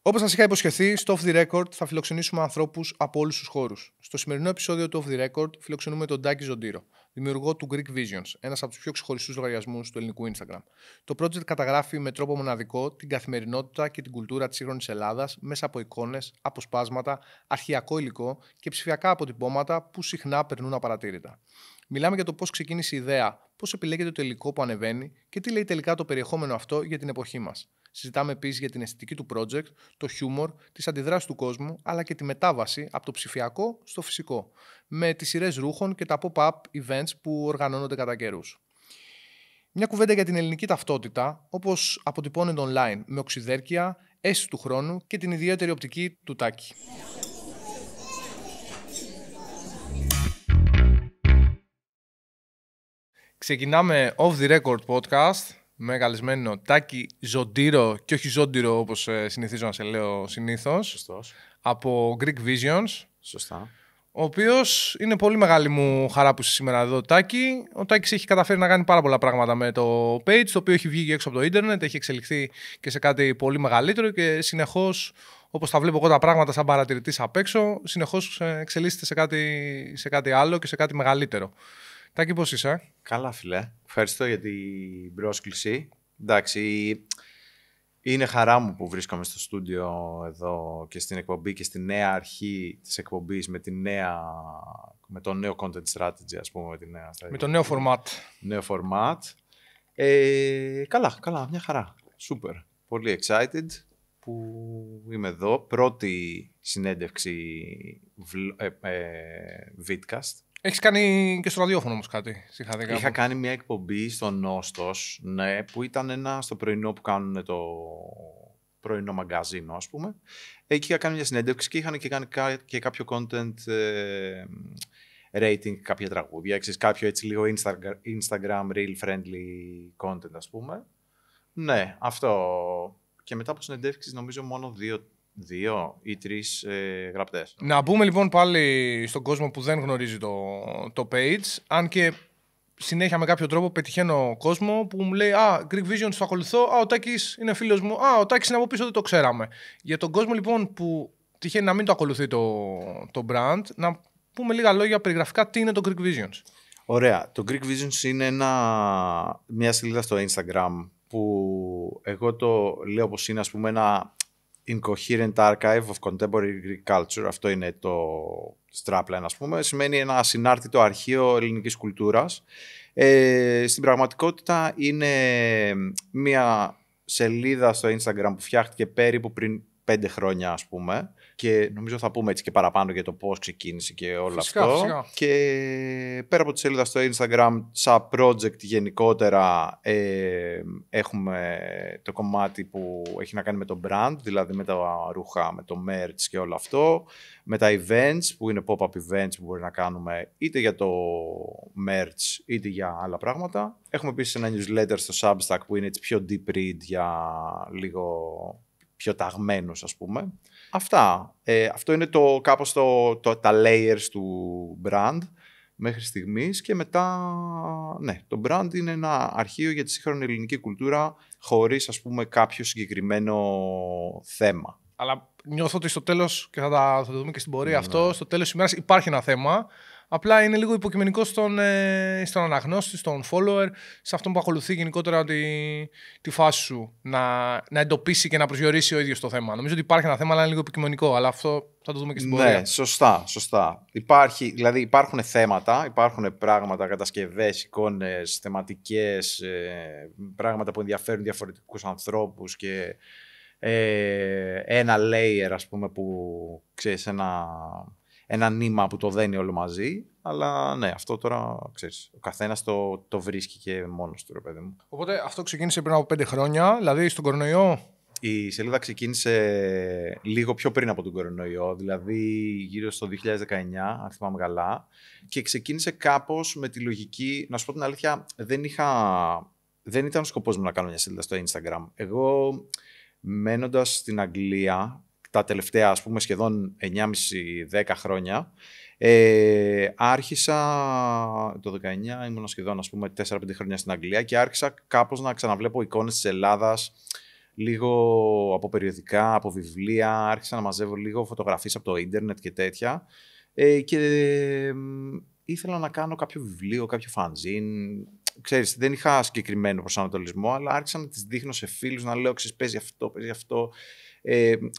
Όπως σας είχα υποσχεθεί, στο Off the Record θα φιλοξενήσουμε ανθρώπους από όλους τους χώρους. Στο σημερινό επεισόδιο του Off the Record φιλοξενούμε τον Τάκη Ζοντήρο, δημιουργό του Greek Visions, ένας από τους πιο ξεχωριστούς λογαριασμούς του ελληνικού Instagram. Το project καταγράφει με τρόπο μοναδικό την καθημερινότητα και την κουλτούρα της σύγχρονης Ελλάδας μέσα από εικόνες, αποσπάσματα, αρχαιακό υλικό και ψηφιακά αποτυπώματα που συχνά περνούν απαρατήρητα. Μιλάμε για το πώς ξεκίνησε η ιδέα, πώς επιλέγεται το υλικό που ανεβαίνει και τι λέει τελικά το περιεχόμενο αυτό για την εποχή μας. Συζητάμε επίσης για την αισθητική του project, το χιούμορ, τις αντιδράσεις του κόσμου, αλλά και τη μετάβαση από το ψηφιακό στο φυσικό, με τις σειρές ρούχων και τα pop-up events που οργανώνονται κατά καιρούς. Μια κουβέντα για την ελληνική ταυτότητα, όπως αποτυπώνεται online, με οξυδέρκεια, αίσθηση του χρόνου και την ιδιαίτερη οπτική του Τάκη. Ξεκινάμε Off the Record podcast με καλεσμένο Τάκη Ζοντήρο και όχι Ζόντιρο όπως συνηθίζω να σε λέω συνήθως. Σωστός. Από Greek Visions. Σωστά. Ο οποίος είναι πολύ μεγάλη μου χαρά που είσαι σήμερα εδώ, Τάκη. Ο Τάκης έχει καταφέρει να κάνει πάρα πολλά πράγματα με το page, το οποίο έχει βγει έξω από το ίντερνετ, έχει εξελιχθεί και σε κάτι πολύ μεγαλύτερο και συνεχώς, όπως τα βλέπω εγώ τα πράγματα σαν παρατηρητής απ' έξω, συνεχώς εξελίσσεται σε κάτι άλλο και σε κάτι μεγαλύτερο. Τάκη, πώς είσαι? Καλά, φίλε. Ευχαριστώ για την πρόσκληση. Εντάξει, είναι χαρά μου που βρίσκομαι στο στούντιο εδώ και στην εκπομπή και στη νέα αρχή της εκπομπής με το νέο content strategy, ας πούμε. Με το νέο format. Νέο format. Καλά, μια χαρά. Super. Πολύ excited που είμαι εδώ. Πρώτη συνέντευξη vidcast. Έχεις κάνει και στο ραδιόφωνο όμως κάτι. Είχα κάνει μια εκπομπή στο Νόστος, ναι, που ήταν στο πρωινό που κάνουν το πρωινό μαγκαζίνο, ας πούμε. Εκεί είχα κάνει μια συνέντευξη και είχαν και κάποιο content rating, κάποια τραγούδια, κάποιο έτσι λίγο Instagram real friendly content, ας πούμε. Ναι, αυτό. Και μετά από συνεντεύξεις νομίζω μόνο δύο ή τρεις γραπτές. Να μπούμε λοιπόν πάλι στον κόσμο που δεν γνωρίζει το page, αν και συνέχεια με κάποιο τρόπο πετυχαίνω κόσμο που μου λέει Greek Visions το ακολουθώ, ο Τάκης είναι φίλος μου, ο Τάκης είναι από πίσω, δεν το ξέραμε. Για τον κόσμο λοιπόν που τυχαίνει να μην το ακολουθεί το brand, να πούμε λίγα λόγια περιγραφικά τι είναι το Greek Visions. Ωραία. Το Greek Visions είναι μια σελίδα στο Instagram που εγώ το λέω πως είναι, ας πούμε, ένα Incoherent Archive of Contemporary Greek Culture. Αυτό είναι το strapline, ας πούμε. Σημαίνει ένα ασυνάρτητο αρχείο ελληνικής κουλτούρας. Στην πραγματικότητα είναι μια σελίδα στο Instagram που φτιάχτηκε περίπου πριν 5 χρόνια, ας πούμε. Και νομίζω θα πούμε έτσι και παραπάνω για το πώς ξεκίνησε και όλο αυτό. Φυσικά. Και πέρα από τη σελίδα στο Instagram, σαν project γενικότερα, έχουμε το κομμάτι που έχει να κάνει με το brand, δηλαδή με τα ρούχα, με το merch και όλο αυτό. Με τα events, που είναι pop-up events που μπορεί να κάνουμε είτε για το merch είτε για άλλα πράγματα. Έχουμε επίσης ένα newsletter στο Substack που είναι έτσι πιο deep read για λίγο πιο ταγμένους, ας πούμε. Αυτά. Αυτό είναι κάπως τα layers του brand μέχρι στιγμής και μετά, ναι, το brand είναι ένα αρχείο για τη σύγχρονη ελληνική κουλτούρα χωρίς, ας πούμε, κάποιο συγκεκριμένο θέμα. Αλλά νιώθω ότι στο τέλος, και θα το δούμε και στην πορεία αυτό, στο τέλος της ημέρας υπάρχει ένα θέμα. Απλά είναι λίγο υποκειμενικό στον αναγνώστη, στον follower, σε αυτόν που ακολουθεί γενικότερα τη φάση σου. Να εντοπίσει και να προσδιορίσει ο ίδιος το θέμα. Νομίζω ότι υπάρχει ένα θέμα, αλλά είναι λίγο υποκειμενικό. Αλλά αυτό θα το δούμε και στην πορεία. Ναι, σωστά. Δηλαδή υπάρχουν θέματα, υπάρχουν πράγματα, κατασκευές, εικόνες, θεματικές, πράγματα που ενδιαφέρουν διαφορετικούς ανθρώπους και ένα layer, ας πούμε, που ξέρεις, ένα νήμα που το δένει όλο μαζί, αλλά ναι, αυτό τώρα, ξέρεις, ο καθένας το βρίσκει και μόνος του, ρε παιδί μου. Οπότε αυτό ξεκίνησε πριν από 5 χρόνια, δηλαδή στον κορονοϊό. Η σελίδα ξεκίνησε λίγο πιο πριν από τον κορονοϊό, δηλαδή γύρω στο 2019, αν θυμάμαι καλά, και ξεκίνησε κάπως με τη λογική, να σου πω την αλήθεια, δεν ήταν ο σκοπός μου να κάνω μια σελίδα στο Instagram. Εγώ, μένοντας στην Αγγλία, τα τελευταία, ας πούμε, σχεδόν 9,5-10 χρόνια, άρχισα το 19, ήμουν σχεδόν, ας πούμε, 4-5 χρόνια στην Αγγλία και άρχισα κάπως να ξαναβλέπω εικόνες της Ελλάδας λίγο από περιοδικά, από βιβλία, άρχισα να μαζεύω λίγο φωτογραφίες από το ίντερνετ και τέτοια. Και ήθελα να κάνω κάποιο βιβλίο, κάποιο fanzine. Ξέρεις, δεν είχα συγκεκριμένο προσανατολισμό, αλλά άρχισα να τις δείχνω σε φίλους, να λέω, ξέρεις, παίζει αυτό,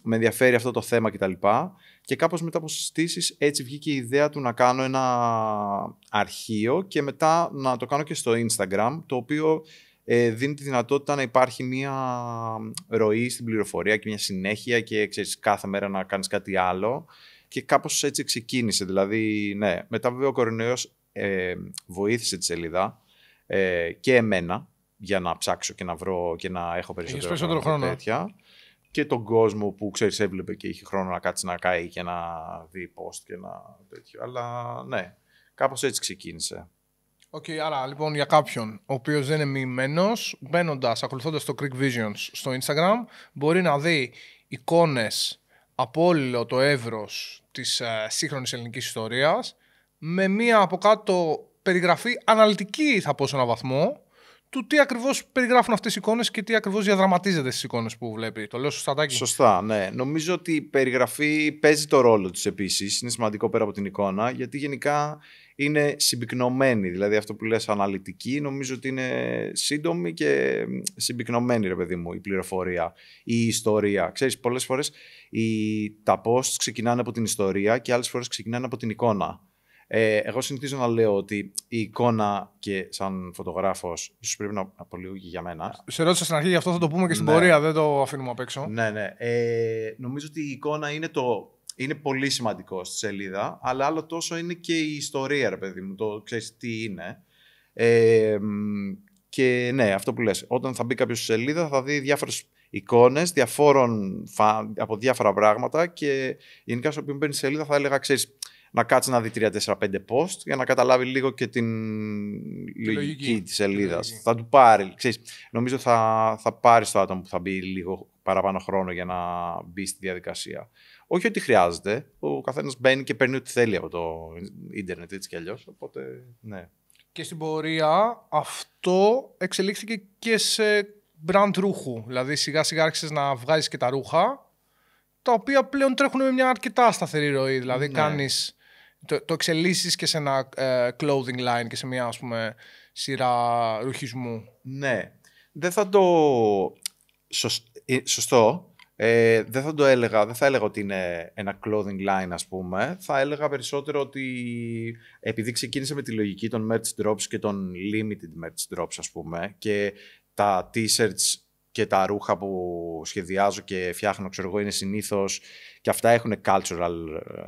με ενδιαφέρει αυτό το θέμα κτλ. Και κάπως μετά από συζητήσεις, έτσι βγήκε η ιδέα του να κάνω ένα αρχείο και μετά να το κάνω και στο Instagram, το οποίο δίνει τη δυνατότητα να υπάρχει μια ροή στην πληροφορία και μια συνέχεια και ξέρεις, κάθε μέρα να κάνεις κάτι άλλο. Και κάπως έτσι ξεκίνησε. Δηλαδή, ναι. Μετά βέβαια ο κορονοϊός βοήθησε τη σελίδα και εμένα για να ψάξω και να βρω και να έχω περισσότερο χρόνο. Τέτοια. Και τον κόσμο που ξέρεις έβλεπε και είχε χρόνο να κάτσει να κάει και να δει post και να τέτοιο. Αλλά ναι, κάπως έτσι ξεκίνησε. Οκ, άρα λοιπόν για κάποιον ο οποίος δεν είναι μοιημένος, μπαίνοντας, ακολουθώντας το Greek Visions στο Instagram, μπορεί να δει εικόνες από όλο το εύρος της σύγχρονης ελληνικής ιστορίας, με μία από κάτω περιγραφή αναλυτική, θα πω σε έναν βαθμό, του τι ακριβώς περιγράφουν αυτές οι εικόνες και τι ακριβώς διαδραματίζεται στις εικόνες που βλέπει. Το λέω σωστά, Τάκη? Σωστά, ναι. Νομίζω ότι η περιγραφή παίζει το ρόλο της επίσης. Είναι σημαντικό πέρα από την εικόνα, γιατί γενικά είναι συμπυκνωμένη. Δηλαδή αυτό που λες αναλυτική, νομίζω ότι είναι σύντομη και συμπυκνωμένη, ρε παιδί μου, η πληροφορία, η ιστορία. Ξέρεις, πολλές φορές τα posts ξεκινάνε από την ιστορία και άλλες φορές ξεκινάνε από την εικόνα. Εγώ συνηθίζω να λέω ότι η εικόνα και σαν φωτογράφος, ίσως πρέπει να πω λίγο και για μένα. Σε ρώτησα στην αρχή, γι' αυτό θα το πούμε και στην πορεία, δεν το αφήνουμε απ' έξω. Ναι. Νομίζω ότι η εικόνα είναι πολύ σημαντικό στη σελίδα, αλλά άλλο τόσο είναι και η ιστορία, ρε παιδί μου, το ξέρεις τι είναι. Και ναι, αυτό που λες, όταν θα μπει κάποιος στη σελίδα θα δει διάφορες εικόνες από διάφορα πράγματα και γενικά στο οποίο μπαίνει στη σελίδα θα έλεγα, ξέρεις, να κάτσει να δει 3-4-5 post για να καταλάβει λίγο και την λογική της σελίδας. Θα του πάρει, ξέρεις, νομίζω θα πάρει στο άτομο που θα μπει λίγο παραπάνω χρόνο για να μπει στη διαδικασία. Όχι ότι χρειάζεται, ο καθένας μπαίνει και παίρνει ό,τι θέλει από το ίντερνετ έτσι κι αλλιώς, οπότε ναι. Και στην πορεία αυτό εξελίχθηκε και σε brand ρούχου, δηλαδή σιγά σιγά άρχισες να βγάζεις και τα ρούχα, τα οποία πλέον τρέχουν με μια αρκετά σταθερή ροή, δηλαδή κάνεις... Το εξελίσσεις και σε ένα clothing line και σε μια, ας πούμε, σειρά ρουχισμού. Ναι. Δεν θα το... Σωστό. Δεν θα το έλεγα. Δεν θα έλεγα ότι είναι ένα clothing line, ας πούμε. Θα έλεγα περισσότερο ότι επειδή ξεκίνησε με τη λογική των merch drops και των limited merch drops, ας πούμε, και τα t-shirts και τα ρούχα που σχεδιάζω και φτιάχνω, ξέρω εγώ, είναι συνήθως και αυτά έχουν cultural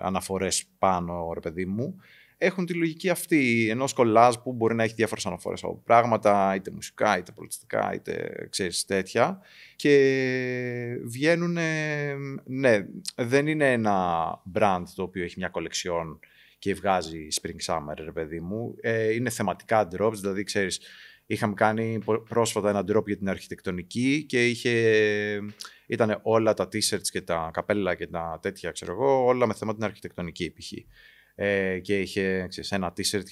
αναφορές πάνω, ρε παιδί μου. Έχουν τη λογική αυτή ενός κολλάζ που μπορεί να έχει διάφορες αναφορές από πράγματα, είτε μουσικά, είτε πολιτιστικά, είτε ξέρεις τέτοια. Και βγαίνουν, ναι, δεν είναι ένα brand το οποίο έχει μια κολεξιόν και βγάζει spring summer, ρε παιδί μου. Είναι θεματικά drops, δηλαδή ξέρεις, είχαμε κάνει πρόσφατα ένα drop για την αρχιτεκτονική και ήταν όλα τα t-shirts και τα καπέλα και τα τέτοια, ξέρω εγώ, όλα με θέμα την αρχιτεκτονική π.χ. Και είχε ένα t-shirt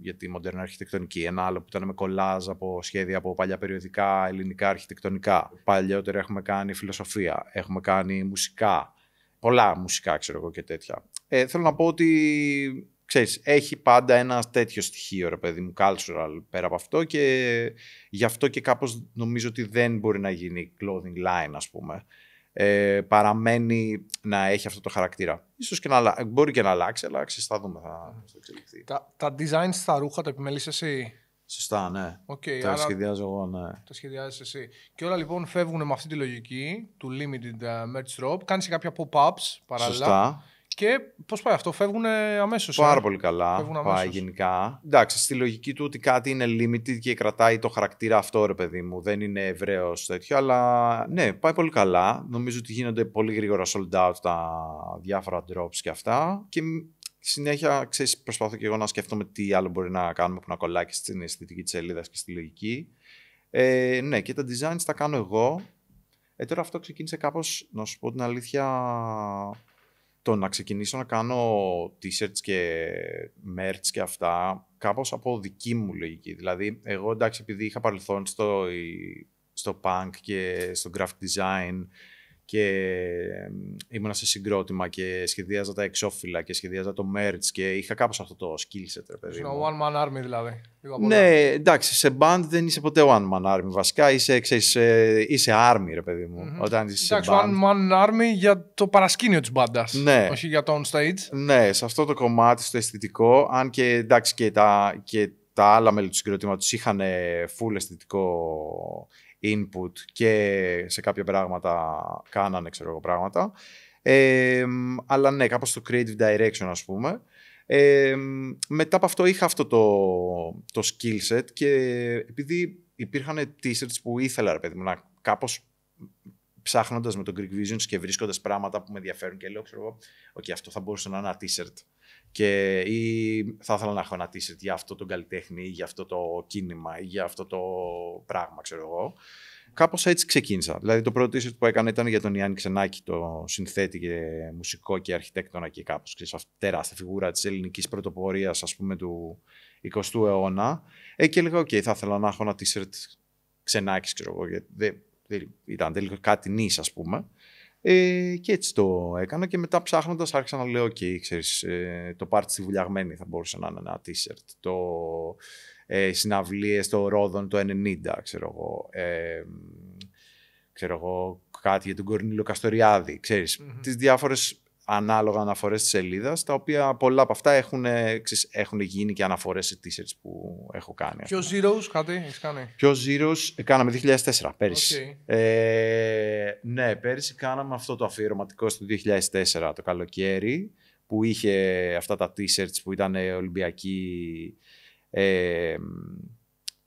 για τη μοντέρνα αρχιτεκτονική, ένα άλλο που ήταν με κολλάζ από σχέδια από παλιά περιοδικά ελληνικά αρχιτεκτονικά. Παλιότερα έχουμε κάνει φιλοσοφία, έχουμε κάνει μουσικά, πολλά μουσικά, ξέρω εγώ και τέτοια. Θέλω να πω ότι... Ξέρεις, έχει πάντα ένα τέτοιο στοιχείο, ρε παιδί μου, cultural πέρα από αυτό και γι' αυτό και κάπως νομίζω ότι δεν μπορεί να γίνει clothing line, ας πούμε. Παραμένει να έχει αυτό το χαρακτήρα. Ίσως και μπορεί και να αλλάξει, αλλά θα δούμε, θα εξελιχθεί. Τα designs στα ρούχα τα επιμελείς εσύ? Σωστά, ναι. Τα σχεδιάζω εγώ, ναι. Τα σχεδιάζεις εσύ. Και όλα λοιπόν φεύγουν με αυτή τη λογική του limited merch drop. Κάνεις κάποια pop-ups παράλληλα. Σωστά. Και πώς πάει αυτό, φεύγουν αμέσως. Πάρα πολύ καλά. Πάει γενικά. Εντάξει, στη λογική του ότι κάτι είναι limited και κρατάει το χαρακτήρα αυτό, ρε παιδί μου. Δεν είναι ευρέως τέτοιο, αλλά ναι, πάει πολύ καλά. Νομίζω ότι γίνονται πολύ γρήγορα sold out τα διάφορα drops και αυτά. Και συνέχεια, ξέρεις, προσπαθώ και εγώ να σκέφτομαι τι άλλο μπορεί να κάνουμε που να κολλάει και στην αισθητική της σελίδας και στη λογική. Ναι, και τα designs τα κάνω εγώ. Τώρα αυτό ξεκίνησε κάπως, να σου πω την αλήθεια. Το να ξεκινήσω να κάνω t-shirts και merch και αυτά, κάπως από δική μου λογική. Δηλαδή, εγώ εντάξει, επειδή είχα παρελθόν στο punk και στο graphic design και ήμουνα σε συγκρότημα και σχεδίαζα τα εξώφυλλα και σχεδίαζα το merch και είχα κάπως αυτό το skill set, ρε παιδί μου. One man army δηλαδή. Ναι, εντάξει, σε band δεν είσαι ποτέ one man army. Βασικά είσαι army, ρε παιδί μου. Όταν είσαι εντάξει, σε band. One man army για το παρασκήνιο της μπάντας, ναι. όχι για το on stage. Ναι, σε αυτό το κομμάτι, στο αισθητικό, αν και εντάξει και τα άλλα μέλη του συγκροτήματος είχαν full αισθητικό input και σε κάποια πράγματα κάνανε, ξέρω εγώ, πράγματα. Αλλά ναι, κάπως στο creative direction, ας πούμε. Μετά από αυτό είχα αυτό το skill set και επειδή υπήρχαν t-shirts που ήθελα, ρε παιδί μου, να κάπως ψάχνοντας με το Greek Visions και βρίσκοντας πράγματα που με ενδιαφέρουν και λέω, ξέρω εγώ, okay, αυτό θα μπορούσε να είναι ένα t-shirt ή θα ήθελα να έχω ένα t-shirt για αυτό το καλλιτέχνη ή για αυτό το κίνημα ή για αυτό το πράγμα, ξέρω εγώ. Κάπως έτσι ξεκίνησα. Δηλαδή το πρώτο t-shirt που έκανα ήταν για τον Ιάννη Ξενάκη, το συνθέτη και μουσικό και αρχιτέκτονα και κάπως, ξέρεις, αυτή τεράστια φιγούρα της ελληνικής πρωτοπορίας, ας πούμε, του 20ου αιώνα. Και έλεγα, OK, θα ήθελα να έχω ένα t-shirt Ξενάκης, ξέρω εγώ, γιατί ήταν τελείως κάτι νης, ας πούμε. Και έτσι το έκανα και μετά ψάχνοντας άρχισα να λέω, OK, ξέρεις, το πάρτι στη Βουλιαγμένη θα μπορούσε να είναι ένα t-shirt. Το συναυλίες στο Ρόδον το 90, ξέρω εγώ, κάτι για τον Κορνήλιο Καστοριάδη, ξέρεις, τις διάφορες ανάλογα αναφορές της σελίδας, τα οποία πολλά από αυτά έχουν γίνει και αναφορές σε t-shirts που έχω κάνει. Ποιο Zeros, κάτι έχεις κάνει? Ποιο Zeros, κάναμε 2004, πέρυσι. Ναι, πέρυσι κάναμε αυτό το αφιερωματικό στο 2004 το καλοκαίρι, που είχε αυτά τα t-shirts που ήταν Ολυμπιακοί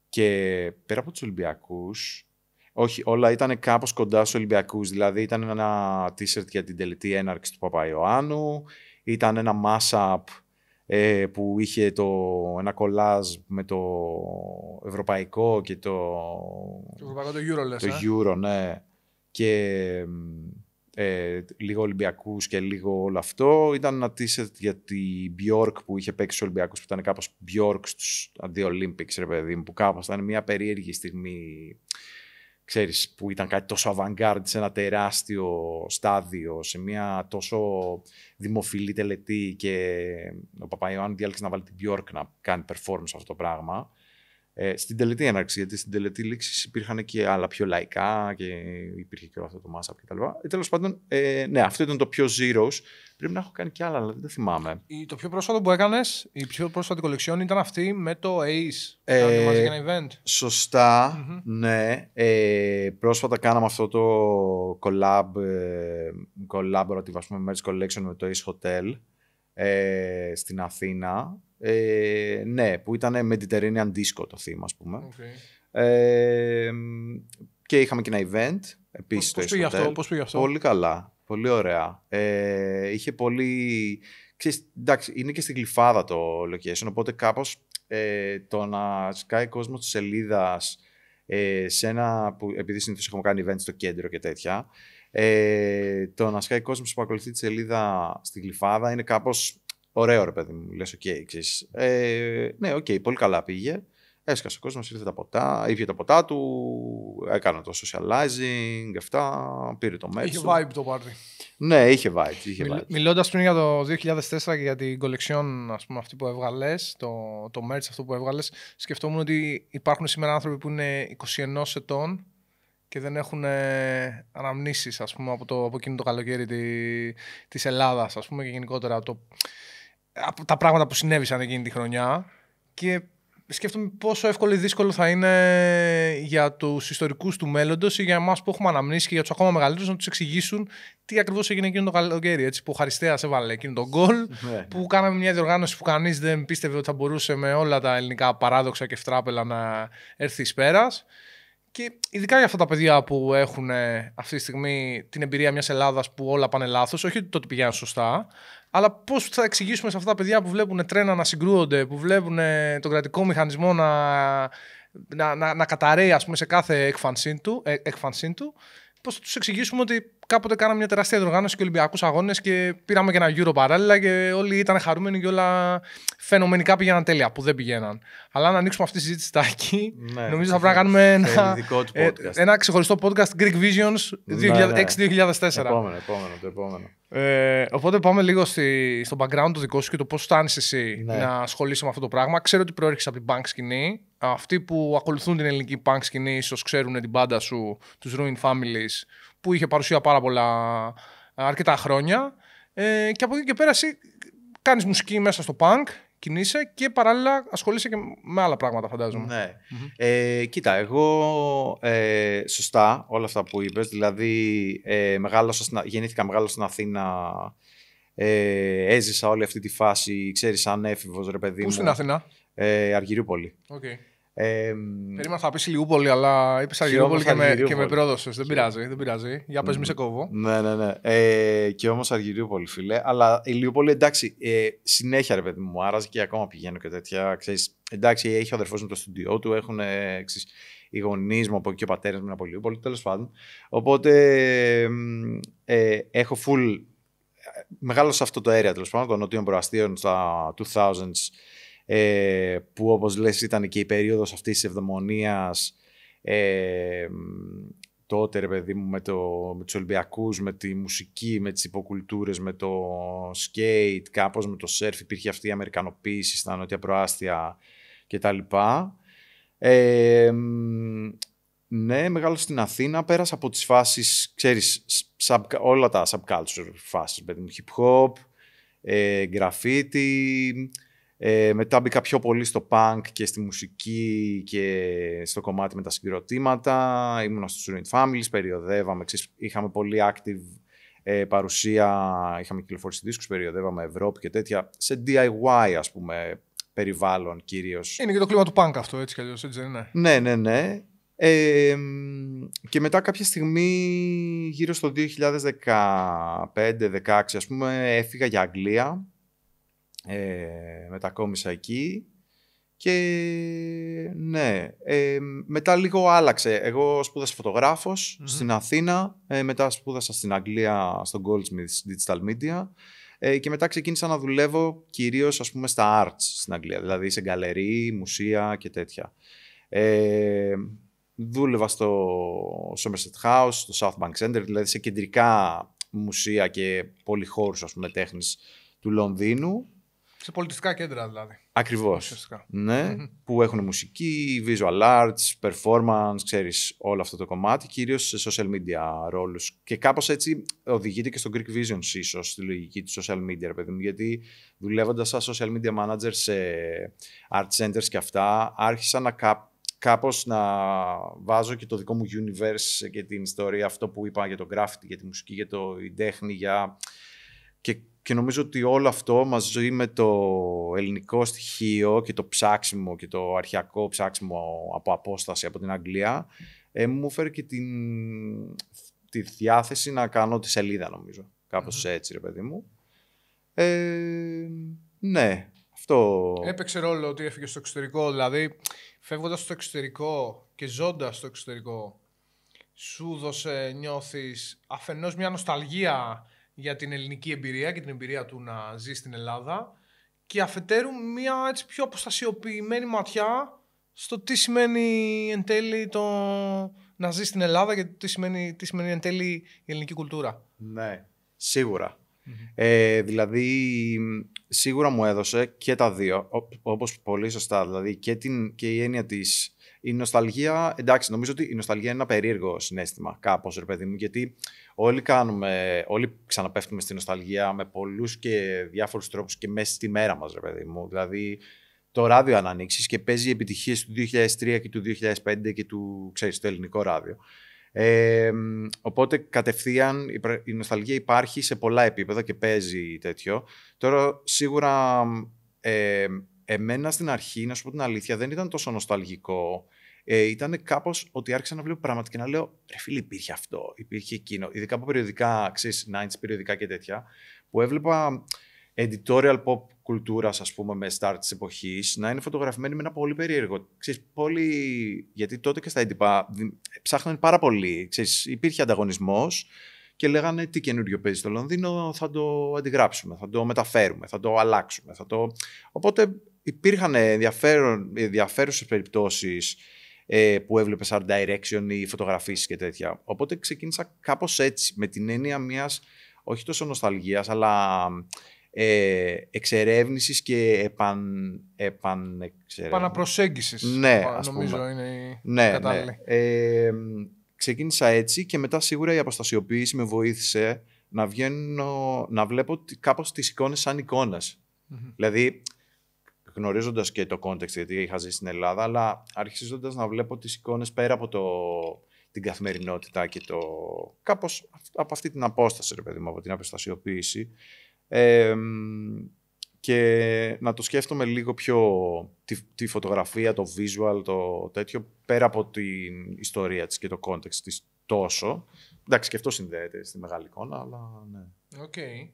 και πέρα από τους Ολυμπιακούς, όχι, όλα ήταν κάπως κοντά στους Ολυμπιακούς. Δηλαδή ήταν ένα t-shirt για την τελετή έναρξη του Παπαϊωάννου, ήταν ένα mash-up που είχε ένα κολλάζ με το ευρωπαϊκό και το ευρωπαϊκό, το Euro λες, το Euro, ναι. Και λίγο Ολυμπιακούς και λίγο όλο αυτό. Ήταν ένα t-shirt για την Björk που είχε παίξει στους Ολυμπιακούς, που ήταν κάπως Björk στους αντί-Olympics, ρε παιδί μου, που κάπως ήταν μια περίεργη στιγμή, ξέρεις, που ήταν κάτι τόσο avant-garde σε ένα τεράστιο στάδιο, σε μια τόσο δημοφιλή τελετή και ο Παπαϊωάννου διάλεξε να βάλει την Björk να κάνει performance αυτό το πράγμα. Στην τελετή έναρξη, γιατί στην τελετή λήξης υπήρχαν και άλλα πιο λαϊκά και υπήρχε και αυτό το mashup κτλ. Τέλος πάντων, ναι, αυτό ήταν το πιο Zeros. Πρέπει να έχω κάνει και άλλα, αλλά δεν θυμάμαι. Το πιο πρόσφατο που έκανες, η πιο πρόσφατη κολεξιόν ήταν αυτή με το Ace. Κάνετε μαζί για ένα event. Σωστά, ναι. Πρόσφατα κάναμε αυτό το collaborative, ας πούμε, merch collection με το Ace Hotel στην Αθήνα. Ναι, που ήταν Mediterranean Disco το theme, ας πούμε. Και είχαμε και ένα event επίσης. Πώς πήγε αυτό? Πολύ καλά, πολύ ωραία. Είχε πολύ... Ξέρεις, εντάξει, είναι και στην Γλυφάδα το location, οπότε κάπως το να σκάει κόσμος της σελίδας σε ένα... Που, επειδή συνήθως έχουμε κάνει event στο κέντρο και τέτοια, το να σκάει κόσμος που ακολουθεί τη σελίδα στη Γλυφάδα είναι κάπως... Ωραίο, ρε παιδί μου, λες, OK, ξέρεις. Ναι, OK, πολύ καλά πήγε. Έσκασε ο κόσμος, ήρθε τα ποτά, ήπια τα ποτά του, έκανα το socializing, αυτά, πήρε το merch. Είχε vibe το πάρτι. Ναι, είχε vibe. Μιλώντας πριν για το 2004 και για την collection, ας πούμε, αυτή που έβγαλες, το merch αυτό που έβγαλες, σκεφτόμουν ότι υπάρχουν σήμερα άνθρωποι που είναι 21 ετών και δεν έχουν αναμνήσεις, ας πούμε, από εκείνο το καλοκαίρι της Ελλάδας, ας πούμε, και γενικότερα από τα πράγματα που συνέβησαν εκείνη τη χρονιά. Και σκέφτομαι πόσο εύκολο ή δύσκολο θα είναι για τους ιστορικούς του μέλλοντος ή για εμάς που έχουμε αναμνήσεις και για τους ακόμα μεγαλύτερους να τους εξηγήσουν τι ακριβώς έγινε εκείνο το καλοκαίρι. Έτσι, που ο Χαριστέας έβαλε εκείνο τον γκολ, που κάναμε μια διοργάνωση που κανείς δεν πίστευε ότι θα μπορούσε με όλα τα ελληνικά παράδοξα και φτράπελα να έρθει εις πέρας. Και ειδικά για αυτά τα παιδιά που έχουν αυτή τη στιγμή την εμπειρία μιας Ελλάδας που όλα πάνε λάθος, όχι το ότι πηγαίνουν σωστά, αλλά πώς θα εξηγήσουμε σε αυτά τα παιδιά που βλέπουν τρένα να συγκρούονται, που βλέπουν τον κρατικό μηχανισμό να καταραίει, ας πούμε, σε κάθε έκφανσή του, πώς θα τους εξηγήσουμε ότι κάποτε κάναμε μια τεράστια διοργάνωση και Ολυμπιακούς αγώνες και πήραμε και ένα Euro παράλληλα και όλοι ήταν χαρούμενοι και όλα φαινομενικά πήγαιναν τέλεια, που δεν πηγαίναν. Αλλά αν ανοίξουμε αυτή τη συζήτηση τάκι, νομίζω θα πρέπει να κάνουμε ένα ξεχωριστό podcast Greek Visions 2006-2004. Το επόμενο. Οπότε πάμε λίγο στο background του δικό σου και το πώς φτάνεις εσύ να ασχολείσαι με αυτό το πράγμα. Ξέρω ότι προέρχεσαι από την punk σκηνή. Αυτοί που ακολουθούν την ελληνική punk σκηνή ίσως ξέρουν την μπάντα σου, τους Ruin Families, που είχε παρουσία αρκετά χρόνια. Και από εκεί και πέρα εσύ κάνεις μουσική μέσα στο punk, κινείσαι και παράλληλα ασχολείσαι και με άλλα πράγματα, φαντάζομαι. Ναι. Κοίτα, εγώ σωστά όλα αυτά που είπες, δηλαδή γεννήθηκα, μεγάλωσα στην Αθήνα, έζησα όλη αυτή τη φάση, ξέρεις, σαν έφηβος, ρε παιδί μου. Πού στην Αθήνα? Αργυρούπολη. Okay. Περίμενα θα πεις Ηλιούπολη, αλλά είπες Αργυρούπολη και με πρόδωσες. Δεν πειράζει. Για πες, μη σε κόβω. Ναι. Και όμως Αργυρούπολη, φίλε. Αλλά Ηλιούπολη, εντάξει, συνέχεια, ρε παιδί μου, άραζε και ακόμα πηγαίνω και τέτοια. Ξέρεις, εντάξει, έχει ο αδερφός μου το στούντιό του, έχουν οι γονείς μου από εκεί, ο πατέρας μου είναι από Ηλιούπολη, τέλος πάντων. Οπότε έχω full. Μεγάλο σε αυτό το area, τέλος πάντων, των νοτίων προαστίων στα 2000s. Που όπως λες ήταν και η περίοδος αυτής της ευδαιμονίας τότε, ρε παιδί μου, με τους Ολυμπιακούς, με τη μουσική, με τις υποκουλτούρες, με το skate, κάπως με το surf, υπήρχε αυτή η αμερικανοποίηση στα νότια προάστια κτλ. Ναι, μεγάλωσα στην Αθήνα, πέρασα από τις φάσεις, ξέρεις, όλα τα subculture φάσεις, παιδί μου, hip hop, graffiti. Μετά μπήκα πιο πολύ στο punk και στη μουσική και στο κομμάτι με τα συγκροτήματα. Ήμουνα στους Ruin Families, περιοδεύαμε, είχαμε πολύ active παρουσία, είχαμε κυκλοφορήσει δίσκους, περιοδεύαμε Ευρώπη και τέτοια, σε DIY, ας πούμε, περιβάλλον κυρίως. Είναι και το κλίμα του punk αυτό, έτσι κι αλλιώς, έτσι δεν είναι? Ναι. Και μετά κάποια στιγμή, γύρω στο 2015-16, ας πούμε, έφυγα για Αγγλία. Μετακόμισα εκεί και ναι, μετά λίγο άλλαξε. Εγώ σπούδασα φωτογράφος στην Αθήνα, μετά σπούδασα στην Αγγλία στο Goldsmiths Digital Media και μετά ξεκίνησα να δουλεύω κυρίως, ας πούμε, στα arts στην Αγγλία, δηλαδή σε γκαλερί, μουσεία και τέτοια. Δούλευα στο Somerset House, στο South Bank Center, δηλαδή σε κεντρικά μουσεία και πολυχώρους, ας πούμε, τέχνης του Λονδίνου. Σε πολιτιστικά κέντρα δηλαδή. Ακριβώς. Ναι, που έχουν μουσική, visual arts, performance, ξέρεις, όλο αυτό το κομμάτι, κυρίως σε social media ρόλους. Και κάπως έτσι οδηγείται και στο Greek Visions ίσως, στη λογική του social media, ρε παιδί μου, γιατί δουλεύοντας σαν social media manager σε art centers και αυτά, άρχισα κάπως να βάζω και το δικό μου universe και την ιστορία, αυτό που είπα για το graffiti, για τη μουσική, για η τέχνη, και νομίζω ότι όλο αυτό μαζί με το ελληνικό στοιχείο και το ψάξιμο και το αρχαιακό ψάξιμο από απόσταση από την Αγγλία μου φέρει και τη διάθεση να κάνω τη σελίδα, νομίζω. Κάπως έτσι, ρε παιδί μου. Ναι, αυτό... Έπαιξε ρόλο ότι έφυγε στο εξωτερικό, δηλαδή φεύγοντας στο εξωτερικό και ζώντας στο εξωτερικό, σου δώσε, νιώθεις αφενός μια νοσταλγία για την ελληνική εμπειρία και την εμπειρία του να ζει στην Ελλάδα και αφετέρου μια έτσι πιο αποστασιοποιημένη ματιά στο τι σημαίνει εν τέλει το να ζει στην Ελλάδα και τι σημαίνει εν τέλει η ελληνική κουλτούρα. Ναι, σίγουρα. Δηλαδή, σίγουρα μου έδωσε και τα δύο, όπως πολύ σωστά, δηλαδή και η έννοια της... Η νοσταλγία, εντάξει, νομίζω ότι η νοσταλγία είναι ένα περίεργο συναίσθημα κάπως, ρε παιδί μου, γιατί όλοι ξαναπέφτουμε στη νοσταλγία με πολλούς και διάφορους τρόπους και μέσα στη μέρα μας, ρε παιδί μου. Δηλαδή, το ράδιο αν ανοίξεις και παίζει επιτυχίες του 2003 και του 2005 και το ελληνικό ράδιο. Οπότε κατευθείαν η νοσταλγία υπάρχει σε πολλά επίπεδα και παίζει τέτοιο. Τώρα, σίγουρα... εμένα στην αρχή, να σου πω την αλήθεια, δεν ήταν τόσο νοσταλγικό. Ήταν κάπως ότι άρχισα να βλέπω πράγματα και να λέω ρε φίλε, υπήρχε αυτό, υπήρχε εκείνο. Ειδικά από περιοδικά, ξέρεις, 90s περιοδικά και τέτοια, που έβλεπα editorial pop κουλτούρας, ας πούμε, με start της εποχής, να είναι φωτογραφημένοι με ένα πολύ περίεργο. Ξέρεις, γιατί τότε και στα έντυπα ψάχναν πάρα πολύ. Ξέρεις, υπήρχε ανταγωνισμός και λέγανε τι καινούριο παίζει στο Λονδίνο, θα το αντιγράψουμε, θα το μεταφέρουμε, θα το αλλάξουμε. Οπότε υπήρχαν ενδιαφέρουσες περιπτώσεις που έβλεπες art direction ή φωτογραφίσεις και τέτοια. Οπότε ξεκίνησα κάπως έτσι, με την έννοια μιας όχι τόσο νοσταλγίας, αλλά εξερεύνησης και επαναπροσέγγισης. Ναι, νομίζω είναι η ναι, κατάλληλη. Ναι. Ξεκίνησα έτσι και μετά σίγουρα η αποστασιοποίηση με βοήθησε να βλέπω κάπως τις εικόνες σαν εικόνες. Mm-hmm. Δηλαδή, γνωρίζοντας και το context, γιατί είχα ζήσει στην Ελλάδα, αλλά αρχίζοντας να βλέπω τις εικόνες πέρα από την καθημερινότητα και κάπως από αυτή την απόσταση, ρε παιδί μου, από την αποστασιοποίηση. Και να το σκέφτομαι λίγο πιο τη φωτογραφία, το visual, το τέτοιο, πέρα από την ιστορία της και το context της τόσο. Εντάξει, και αυτό συνδέεται στη μεγάλη εικόνα, αλλά ναι. Okay.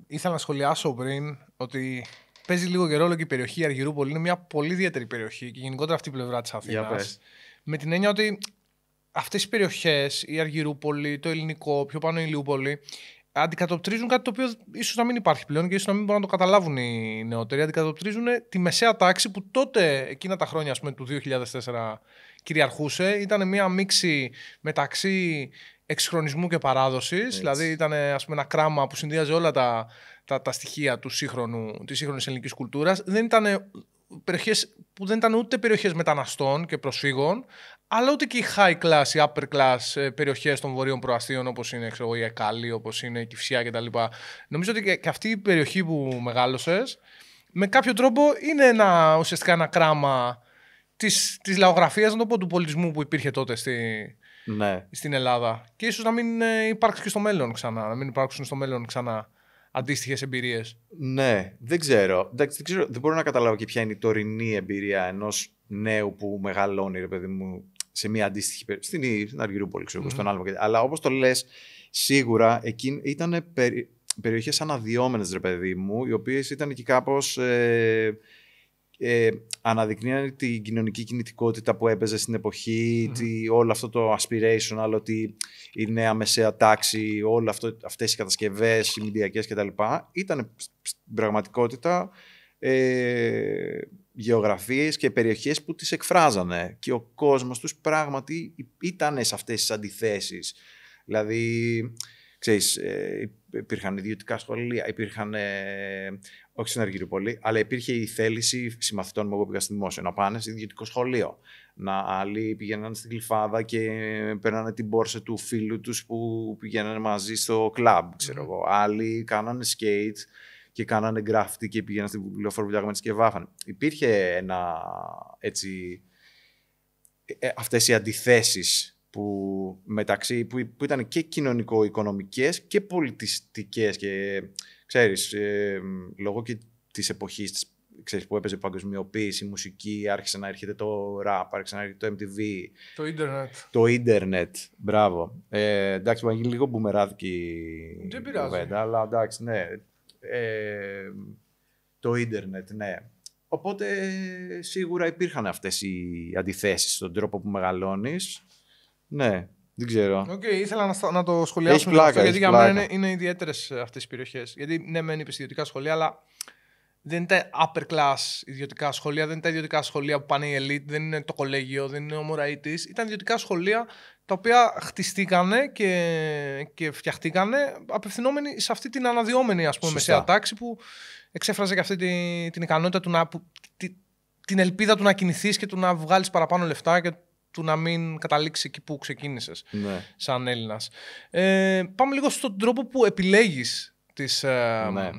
Ήθελα να σχολιάσω πριν ότι παίζει λίγο και ρόλο και η περιοχή η Αργυρούπολη. Είναι μια πολύ ιδιαίτερη περιοχή και γενικότερα αυτή η πλευρά της Αθήνας. Με την έννοια ότι αυτές οι περιοχές, η Αργυρούπολη, το Ελληνικό, πιο πάνω η Ηλιούπολη, αντικατοπτρίζουν κάτι το οποίο ίσως να μην υπάρχει πλέον και ίσως να μην μπορούν να το καταλάβουν οι νεότεροι. Αντικατοπτρίζουν τη μεσαία τάξη που τότε, εκείνα τα χρόνια, ας πούμε, του 2004 κυριαρχούσε. Ήταν μια μίξη μεταξύ εξυγχρονισμού και παράδοσης. Δηλαδή ήταν, ας πούμε, ένα κράμα που συνδύαζε όλα τα στοιχεία της σύγχρονης ελληνικής κουλτούρας. Δεν ήταν περιοχές που δεν ήταν ούτε περιοχές μεταναστών και προσφύγων, αλλά ούτε και οι high class, οι upper class περιοχές των βορείων προαστίων, όπως είναι η Εκάλη, όπως είναι η Κηφισιά κτλ. Νομίζω ότι και αυτή η περιοχή που μεγάλωσες, με κάποιο τρόπο είναι ουσιαστικά ένα κράμα της λαογραφίας, να το πω, του πολιτισμού που υπήρχε τότε στην Ελλάδα. Και ίσως να μην υπάρξει και στο μέλλον ξανά, να μην υπάρξουν στο μέλλον ξανά αντίστοιχες εμπειρίες. Ναι, δεν ξέρω. Δεν μπορώ να καταλάβω και ποια είναι η τωρινή εμπειρία ενός νέου που μεγαλώνει, ρε παιδί μου, σε μια αντίστοιχη στην Αργυρούπολη, ξέρω, στον άλλο. Αλλά όπως το λες, σίγουρα ήταν περιοχές αναδυόμενες, ρε παιδί μου, οι οποίες ήταν και κάπως αναδεικνύανε την κοινωνική κινητικότητα που έπαιζε στην εποχή, όλο αυτό το aspirational, ότι η νέα μεσαία τάξη, αυτές οι κατασκευές, οι μηντιακές κτλ. Ήταν στην πραγματικότητα γεωγραφίες και περιοχές που τις εκφράζανε και ο κόσμος τους πράγματι ήταν σε αυτές τις αντιθέσεις. Δηλαδή, ξέρεις, υπήρχαν ιδιωτικά σχολεία, όχι στην Αργυρούπολη, αλλά υπήρχε η θέληση συμμαθητών μου, εγώ πήγα στη δημόσιο, να πάνε σε ιδιωτικό σχολείο. Άλλοι πηγαίνανε στην Γλυφάδα και παίρνανε την πόρσε του φίλου τους που πηγαίνανε μαζί στο κλαμπ, ξέρω εγώ. Άλλοι κάνανε skate και κάνανε graffiti και πήγαιναν στην βιβλιοφόρο που και βάφανε. Υπήρχε αυτές οι αντιθέσεις που ήταν και κοινωνικο-οικονομικές και πολιτιστικές και ξέρεις, λόγω και της εποχής που έπαιζε παγκοσμιοποίηση, η μουσική, άρχισε να έρχεται το rap, άρχισε να έρχεται το MTV. Το ίντερνετ, μπράβο. Εντάξει, μπορεί να γίνει λίγο μπουμεράδικη η κουβέντα, αλλά εντάξει, ναι. Το ίντερνετ, ναι. Οπότε σίγουρα υπήρχαν αυτές οι αντιθέσεις στον τρόπο που μεγαλώνεις. Ναι, δεν ξέρω. Ήθελα να το σχολιάσουμε αυτό, γιατί για μένα είναι ιδιαίτερες αυτές οι περιοχές. Γιατί ναι, μεν είπες ιδιωτικά σχολεία, αλλά δεν είναι τα upper class ιδιωτικά σχολεία, δεν είναι τα ιδιωτικά σχολεία που πάνε οι elite, δεν είναι το κολέγιο, δεν είναι ο Μωραΐτης. Ήταν ιδιωτικά σχολεία τα οποία χτιστήκανε και φτιαχτήκανε απευθυνόμενοι σε αυτή την αναδυόμενη, ας πούμε, μεσαία τάξη που εξέφραζε και αυτή την ικανότητα την ελπίδα του να κινηθείς και του να βγάλεις παραπάνω λεφτά και του να μην καταλήξεις εκεί που ξεκίνησες σαν Έλληνας. Πάμε λίγο στον τρόπο που επιλέγεις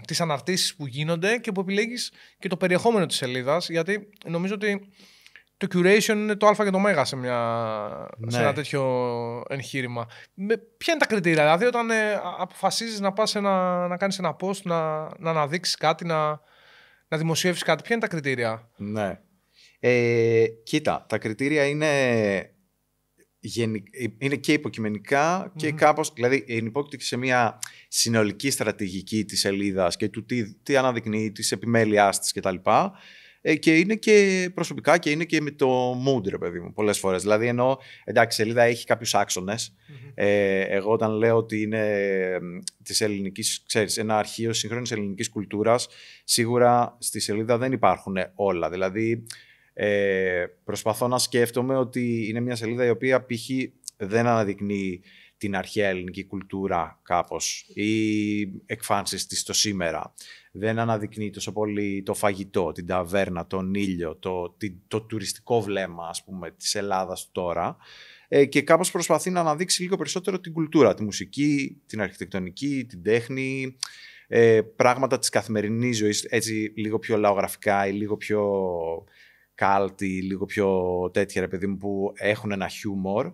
τις αναρτήσεις που γίνονται και που επιλέγεις και το περιεχόμενο της σελίδας, γιατί νομίζω ότι το curation είναι το α και το μέγα σε ένα τέτοιο εγχείρημα. Ποια είναι τα κριτήρια, δηλαδή όταν αποφασίζεις να πας να κάνεις ένα post, να αναδείξεις κάτι, να δημοσιεύσεις κάτι, ποια είναι τα κριτήρια? Ναι. Κοίτα, τα κριτήρια είναι και υποκειμενικά και κάπως, δηλαδή ενυπόκειται σε μια συνολική στρατηγική της σελίδας και του τι αναδεικνύει, της επιμέλειάς της κτλ. Και είναι και προσωπικά και είναι και με το mood, ρε παιδί μου, πολλές φορές. Δηλαδή, ενώ εντάξει, η σελίδα έχει κάποιους άξονες. Εγώ όταν λέω ότι είναι της ελληνικής, ξέρεις, ένα αρχείο σύγχρονης ελληνικής κουλτούρας, σίγουρα στη σελίδα δεν υπάρχουν όλα. Δηλαδή, προσπαθώ να σκέφτομαι ότι είναι μια σελίδα η οποία π.χ. δεν αναδεικνύει την αρχαία ελληνική κουλτούρα κάπως ή εκφάνσεις της το σήμερα. Δεν αναδεικνύει τόσο πολύ το φαγητό, την ταβέρνα, τον ήλιο, το τουριστικό βλέμμα, ας πούμε, της Ελλάδας τώρα. Και κάπως προσπαθεί να αναδείξει λίγο περισσότερο την κουλτούρα, τη μουσική, την αρχιτεκτονική, την τέχνη, πράγματα της καθημερινής ζωής, έτσι λίγο πιο λαογραφικά ή λίγο πιο κάλτι, λίγο πιο τέτοια, ρε παιδί μου, που έχουν ένα χιούμορ.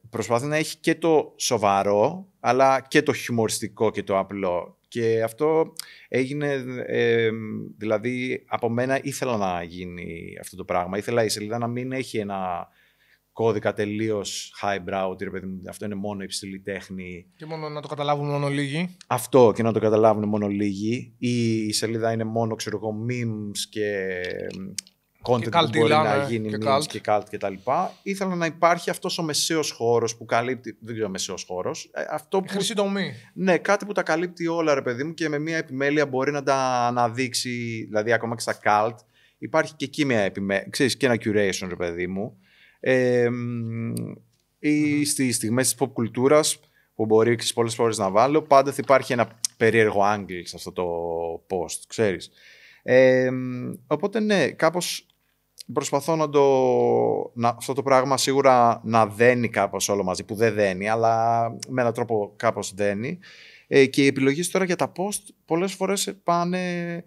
Προσπαθεί να έχει και το σοβαρό, αλλά και το χιουμοριστικό και το απλό. Και αυτό έγινε, δηλαδή από μένα ήθελα να γίνει αυτό το πράγμα. Ήθελα η σελίδα να μην έχει ένα κώδικα τελείως highbrow, ότι ρε παιδί μου, αυτό είναι μόνο υψηλή τέχνη. Και μόνο να το καταλάβουν μόνο λίγοι. Αυτό, και να το καταλάβουν μόνο λίγοι. Ή η σελίδα είναι μόνο, ξέρω εγώ, memes και content και που μπορεί να ναι, γίνει και memes και cult κτλ. Ήθελα να υπάρχει αυτός ο μεσαίος χώρος που καλύπτει, δεν ξέρω, μεσαίος χώρος. Αυτό που, χρυσή τομή. Ναι, κάτι που τα καλύπτει όλα, ρε παιδί μου, και με μια επιμέλεια μπορεί να τα αναδείξει, δηλαδή ακόμα και στα cult. Υπάρχει και εκεί μια επιμέλεια, ξέρεις, και ένα curation, ρε παιδί μου. Ή στις στιγμές της pop κουλτούρας που μπορεί πολλές φορές να βάλω, πάντα θα υπάρχει ένα περίεργο angle σε αυτό το post, ξέρεις. Οπότε ναι, κάπως προσπαθώ αυτό το πράγμα σίγουρα να δένει κάπως όλο μαζί, που δεν δένει, αλλά με έναν τρόπο κάπως δένει. Και οι επιλογές τώρα για τα post πολλές φορές πάνε...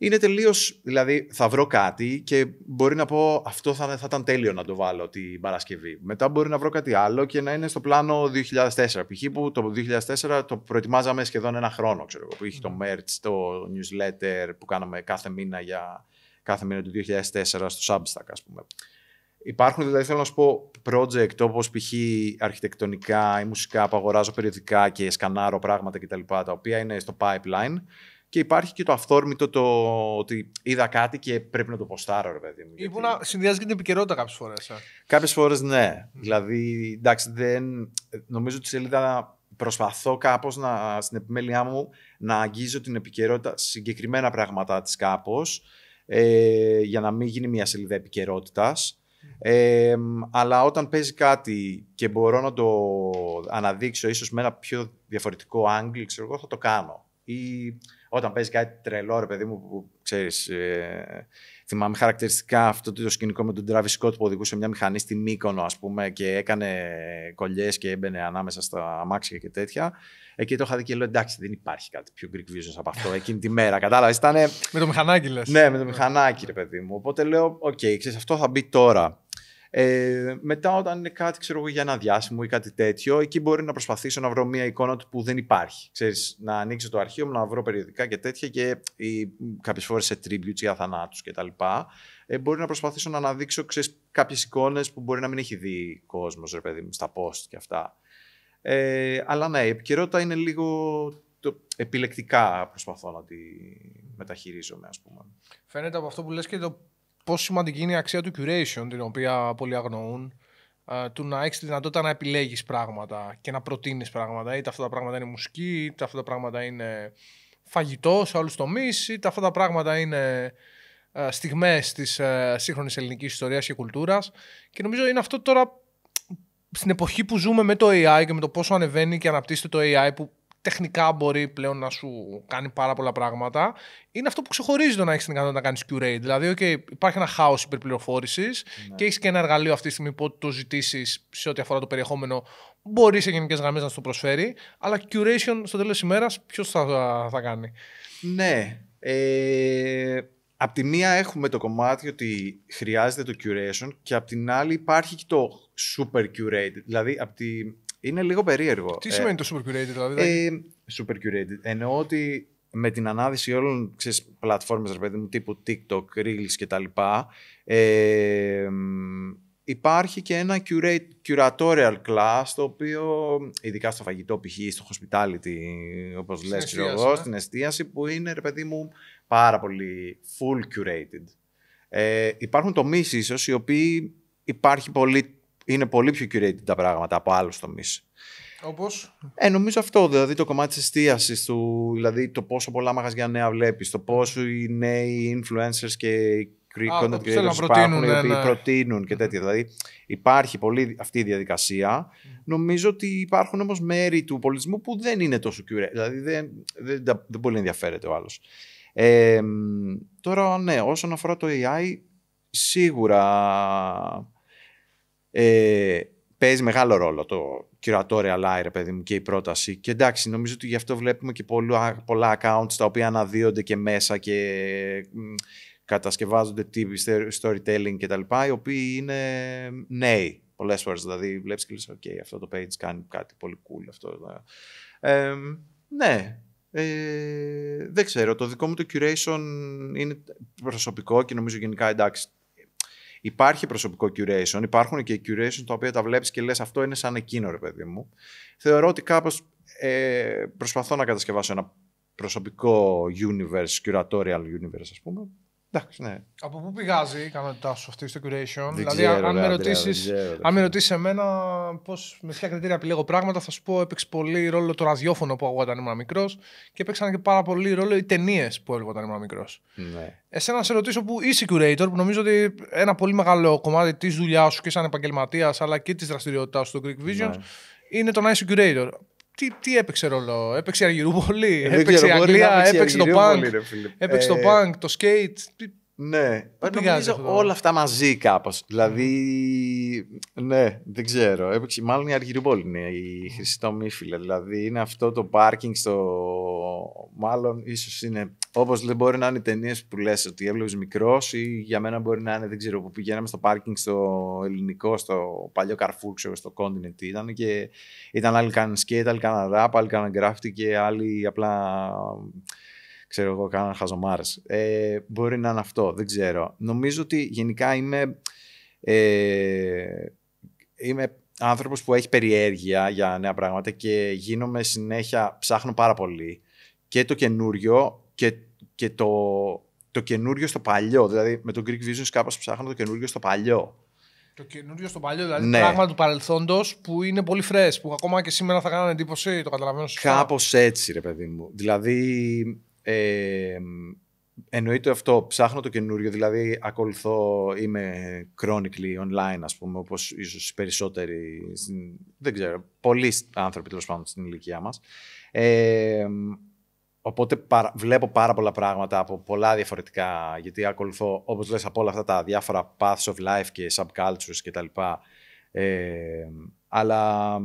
Είναι τελείως, δηλαδή θα βρω κάτι και μπορεί να πω αυτό θα ήταν τέλειο να το βάλω την Παρασκευή. Μετά μπορεί να βρω κάτι άλλο και να είναι στο πλάνο 2004. Π.χ. που το 2004 το προετοιμάζαμε σχεδόν ένα χρόνο, ξέρω εγώ, που είχε το merch, το newsletter που κάναμε κάθε μήνα του 2004 στο Substack, ας πούμε. Υπάρχουν, δηλαδή θέλω να σου πω, project όπως π.χ. αρχιτεκτονικά ή μουσικά που αγοράζω περιοδικά και σκανάρω πράγματα κτλ. Τα οποία είναι στο pipeline. Και υπάρχει και το αυθόρμητο το ότι είδα κάτι και πρέπει να το ποστάρω, ρε παιδί μου. Ή που να συνδυάζει και την επικαιρότητα κάποιες φορές. Κάποιες φορές ναι. Δηλαδή, εντάξει, νομίζω ότι η σελίδα προσπαθώ κάπως στην επιμέλειά μου να αγγίζω την επικαιρότητα, συγκεκριμένα πράγματα της κάπως, για να μην γίνει μια σελίδα επικαιρότητας. Αλλά όταν παίζει κάτι και μπορώ να το αναδείξω ίσως με ένα πιο διαφορετικό angle, ξέρω εγώ, θα το κάνω. Ή όταν παίζει κάτι τρελό, ρε παιδί μου, που ξέρεις, θυμάμαι χαρακτηριστικά αυτό το σκηνικό με τον Travis Scott που οδηγούσε μια μηχανή στη Μύκονο, ας πούμε, και έκανε κολλιές και έμπαινε ανάμεσα στα αμάξια και τέτοια. Εκεί το είχα δει και λέω, εντάξει, δεν υπάρχει κάτι πιο Greek Visions από αυτό εκείνη τη μέρα. Κατάλαβες, ήτανε... Με το μηχανάκι λες. Ναι, με το μηχανάκι, ρε παιδί μου. Οπότε λέω, οκ, ξέρεις, αυτό θα μπει τώρα. Μετά όταν είναι κάτι, ξέρω εγώ, για ένα διάσημο ή κάτι τέτοιο, εκεί μπορεί να προσπαθήσω να βρω μια εικόνα του που δεν υπάρχει. Ξέρεις, να ανοίξω το αρχείο μου, να βρω περιοδικά και τέτοια και κάποιες φορές σε tributes ή αθανάτους κτλ. Μπορεί να προσπαθήσω να αναδείξω, ξέρεις, κάποιες εικόνες που μπορεί να μην έχει δει κόσμος, ρε παιδί μου, στα post και αυτά. Αλλά ναι, η επικαιρότητα είναι λίγο επιλεκτικά προσπαθώ να τη μεταχειρίζομαι, ας πούμε. Φαίνεται από αυτό που λες και το πόσο σημαντική είναι η αξία του curation, την οποία πολλοί αγνοούν, του να έχεις τη δυνατότητα να επιλέγεις πράγματα και να προτείνεις πράγματα. Είτε αυτά τα πράγματα είναι μουσική, είτε αυτά τα πράγματα είναι φαγητό σε άλλους τομείς, είτε αυτά τα πράγματα είναι στιγμές της σύγχρονης ελληνικής ιστορίας και κουλτούρας. Και νομίζω είναι αυτό τώρα, στην εποχή που ζούμε με το AI και με το πόσο ανεβαίνει και αναπτύσσεται το AI, που τεχνικά μπορεί πλέον να σου κάνει πάρα πολλά πράγματα, είναι αυτό που ξεχωρίζει το να έχεις την ικανότητα να κάνεις curate. Δηλαδή, υπάρχει ένα χάος υπερπληροφόρησης και έχεις και ένα εργαλείο αυτή τη στιγμή που το ζητήσεις σε ό,τι αφορά το περιεχόμενο, μπορεί σε γενικές γραμμές να σου το προσφέρει, αλλά curation στο τέλος της ημέρας ποιος θα κάνει? Ναι. Απ' τη μία έχουμε το κομμάτι ότι χρειάζεται το curation και απ' την άλλη υπάρχει και το super curated. Δηλαδή, είναι λίγο περίεργο. Τι σημαίνει το super curated, δηλαδή? Super curated. Εννοώ ότι με την ανάδυση όλων, πλατφόρμες, ρε παιδί μου, τύπου TikTok, Reels κτλ. υπάρχει και ένα curatorial class, το οποίο, ειδικά στο φαγητό, π.χ. στο hospitality, όπως λες, ξέρω εγώ, στην εστίαση, που είναι, ρε παιδί μου, πάρα πολύ full curated. Υπάρχουν τομείς ίσως, οι οποίοι είναι πολύ πιο curated τα πράγματα από άλλους τομείς. Όπως? Νομίζω αυτό, δηλαδή το κομμάτι της εστίασης του, δηλαδή το πόσο πολλά μαγαζιά νέα βλέπεις, το πόσο οι νέοι influencers και content creators υπάρχουν, οι οποίοι προτείνουν και τέτοια. Δηλαδή υπάρχει πολύ αυτή η διαδικασία. Νομίζω ότι υπάρχουν όμως μέρη του πολιτισμού που δεν είναι τόσο curated, δηλαδή δεν πολύ ενδιαφέρεται ο άλλος. Τώρα, ναι, όσον αφορά το AI, σίγουρα παίζει μεγάλο ρόλο το curatorial eye, ρε παιδί μου, και η πρόταση. Και εντάξει, νομίζω ότι γι' αυτό βλέπουμε και πολλά accounts τα οποία αναδύονται και μέσα και κατασκευάζονται τύποι storytelling κτλ. Οι οποίοι είναι νέοι πολλές φορές. Δηλαδή, βλέπεις και λες, OK, αυτό το page κάνει κάτι πολύ cool. Αυτό, ναι. Δεν ξέρω. Το δικό μου το curation είναι προσωπικό και νομίζω γενικά εντάξει. Υπάρχει προσωπικό curation, υπάρχουν και curation τα οποία τα βλέπεις και λες αυτό είναι σαν εκείνο, ρε παιδί μου. Θεωρώ ότι κάπως προσπαθώ να κατασκευάσω ένα προσωπικό universe, curatorial universe, ας πούμε. Εντάξει, ναι. Από πού πηγάζει η ικανότητά σου αυτή στο curation? Δεν δηλαδή, ξέρω, αν με ρωτήσεις εμένα με ποια κριτήρια επιλέγω πράγματα, θα σου πω έπαιξε πολύ ρόλο το ραδιόφωνο που ακούγα όταν ήμουν μικρός και έπαιξαν και πάρα πολύ ρόλο οι ταινίες που έβλεπα όταν ήμουν μικρός. Ναι. Εσένα να σε ρωτήσω που είσαι curator, που νομίζω ότι ένα πολύ μεγάλο κομμάτι της δουλειάς σου και σαν επαγγελματίας αλλά και της δραστηριότητάς σου στο Greek Visions είναι το να είσαι curator. Τι έπαιξε ρόλο? Έπαιξε η Αργυρούπολη, έπαιξε η Αγγλία, έπαιξε το punk, έπαιξε το punk, το skate. Ναι, νομίζω όλα αυτά μαζί κάπως. Δηλαδή, ναι, δεν ξέρω. Έπαιξε, μάλλον η Αργυρούπολη είναι η χρυσή τομή, φίλε. Δηλαδή, είναι αυτό το πάρκινγκ μάλλον ίσως είναι. Όπως δεν μπορεί να είναι οι ταινίες που λες ότι έβλεπες μικρός, ή για μένα μπορεί να είναι, δεν ξέρω, που πηγαίναμε στο πάρκινγκ στο ελληνικό, στο παλιό Carrefour, ξέρω, στο Continent ήταν και ήταν άλλοι κάνουν skate, άλλοι κάνουν rap, άλλοι κάνουν graffiti και άλλοι απλά, ξέρω εγώ, κάνουν χαζομάρες. Μπορεί να είναι αυτό, δεν ξέρω. Νομίζω ότι γενικά είμαι άνθρωπος που έχει περιέργεια για νέα πράγματα και γίνομαι συνέχεια, ψάχνω πάρα πολύ και το καινούριο και το καινούριο στο παλιό. Δηλαδή με το Greek Visions κάπως ψάχνω το καινούριο στο παλιό. Το καινούριο στο παλιό, δηλαδή ναι. Πράγματα του παρελθόντος που είναι πολύ fresh, που ακόμα και σήμερα θα κάνανε εντύπωση, το καταλαβαίνω σωστά. Κάπως έτσι, ρε παιδί μου. Δηλαδή, εννοείται αυτό, ψάχνω το καινούριο, δηλαδή είμαι chronically online, ας πούμε, όπως ίσως οι περισσότεροι, δεν ξέρω, πολλοί άνθρωποι τέλος πάντων στην ηλικία μας. Οπότε βλέπω πάρα πολλά πράγματα από πολλά διαφορετικά, γιατί ακολουθώ, όπως λες, από όλα αυτά τα διάφορα paths of life και subcultures κτλ. Αλλά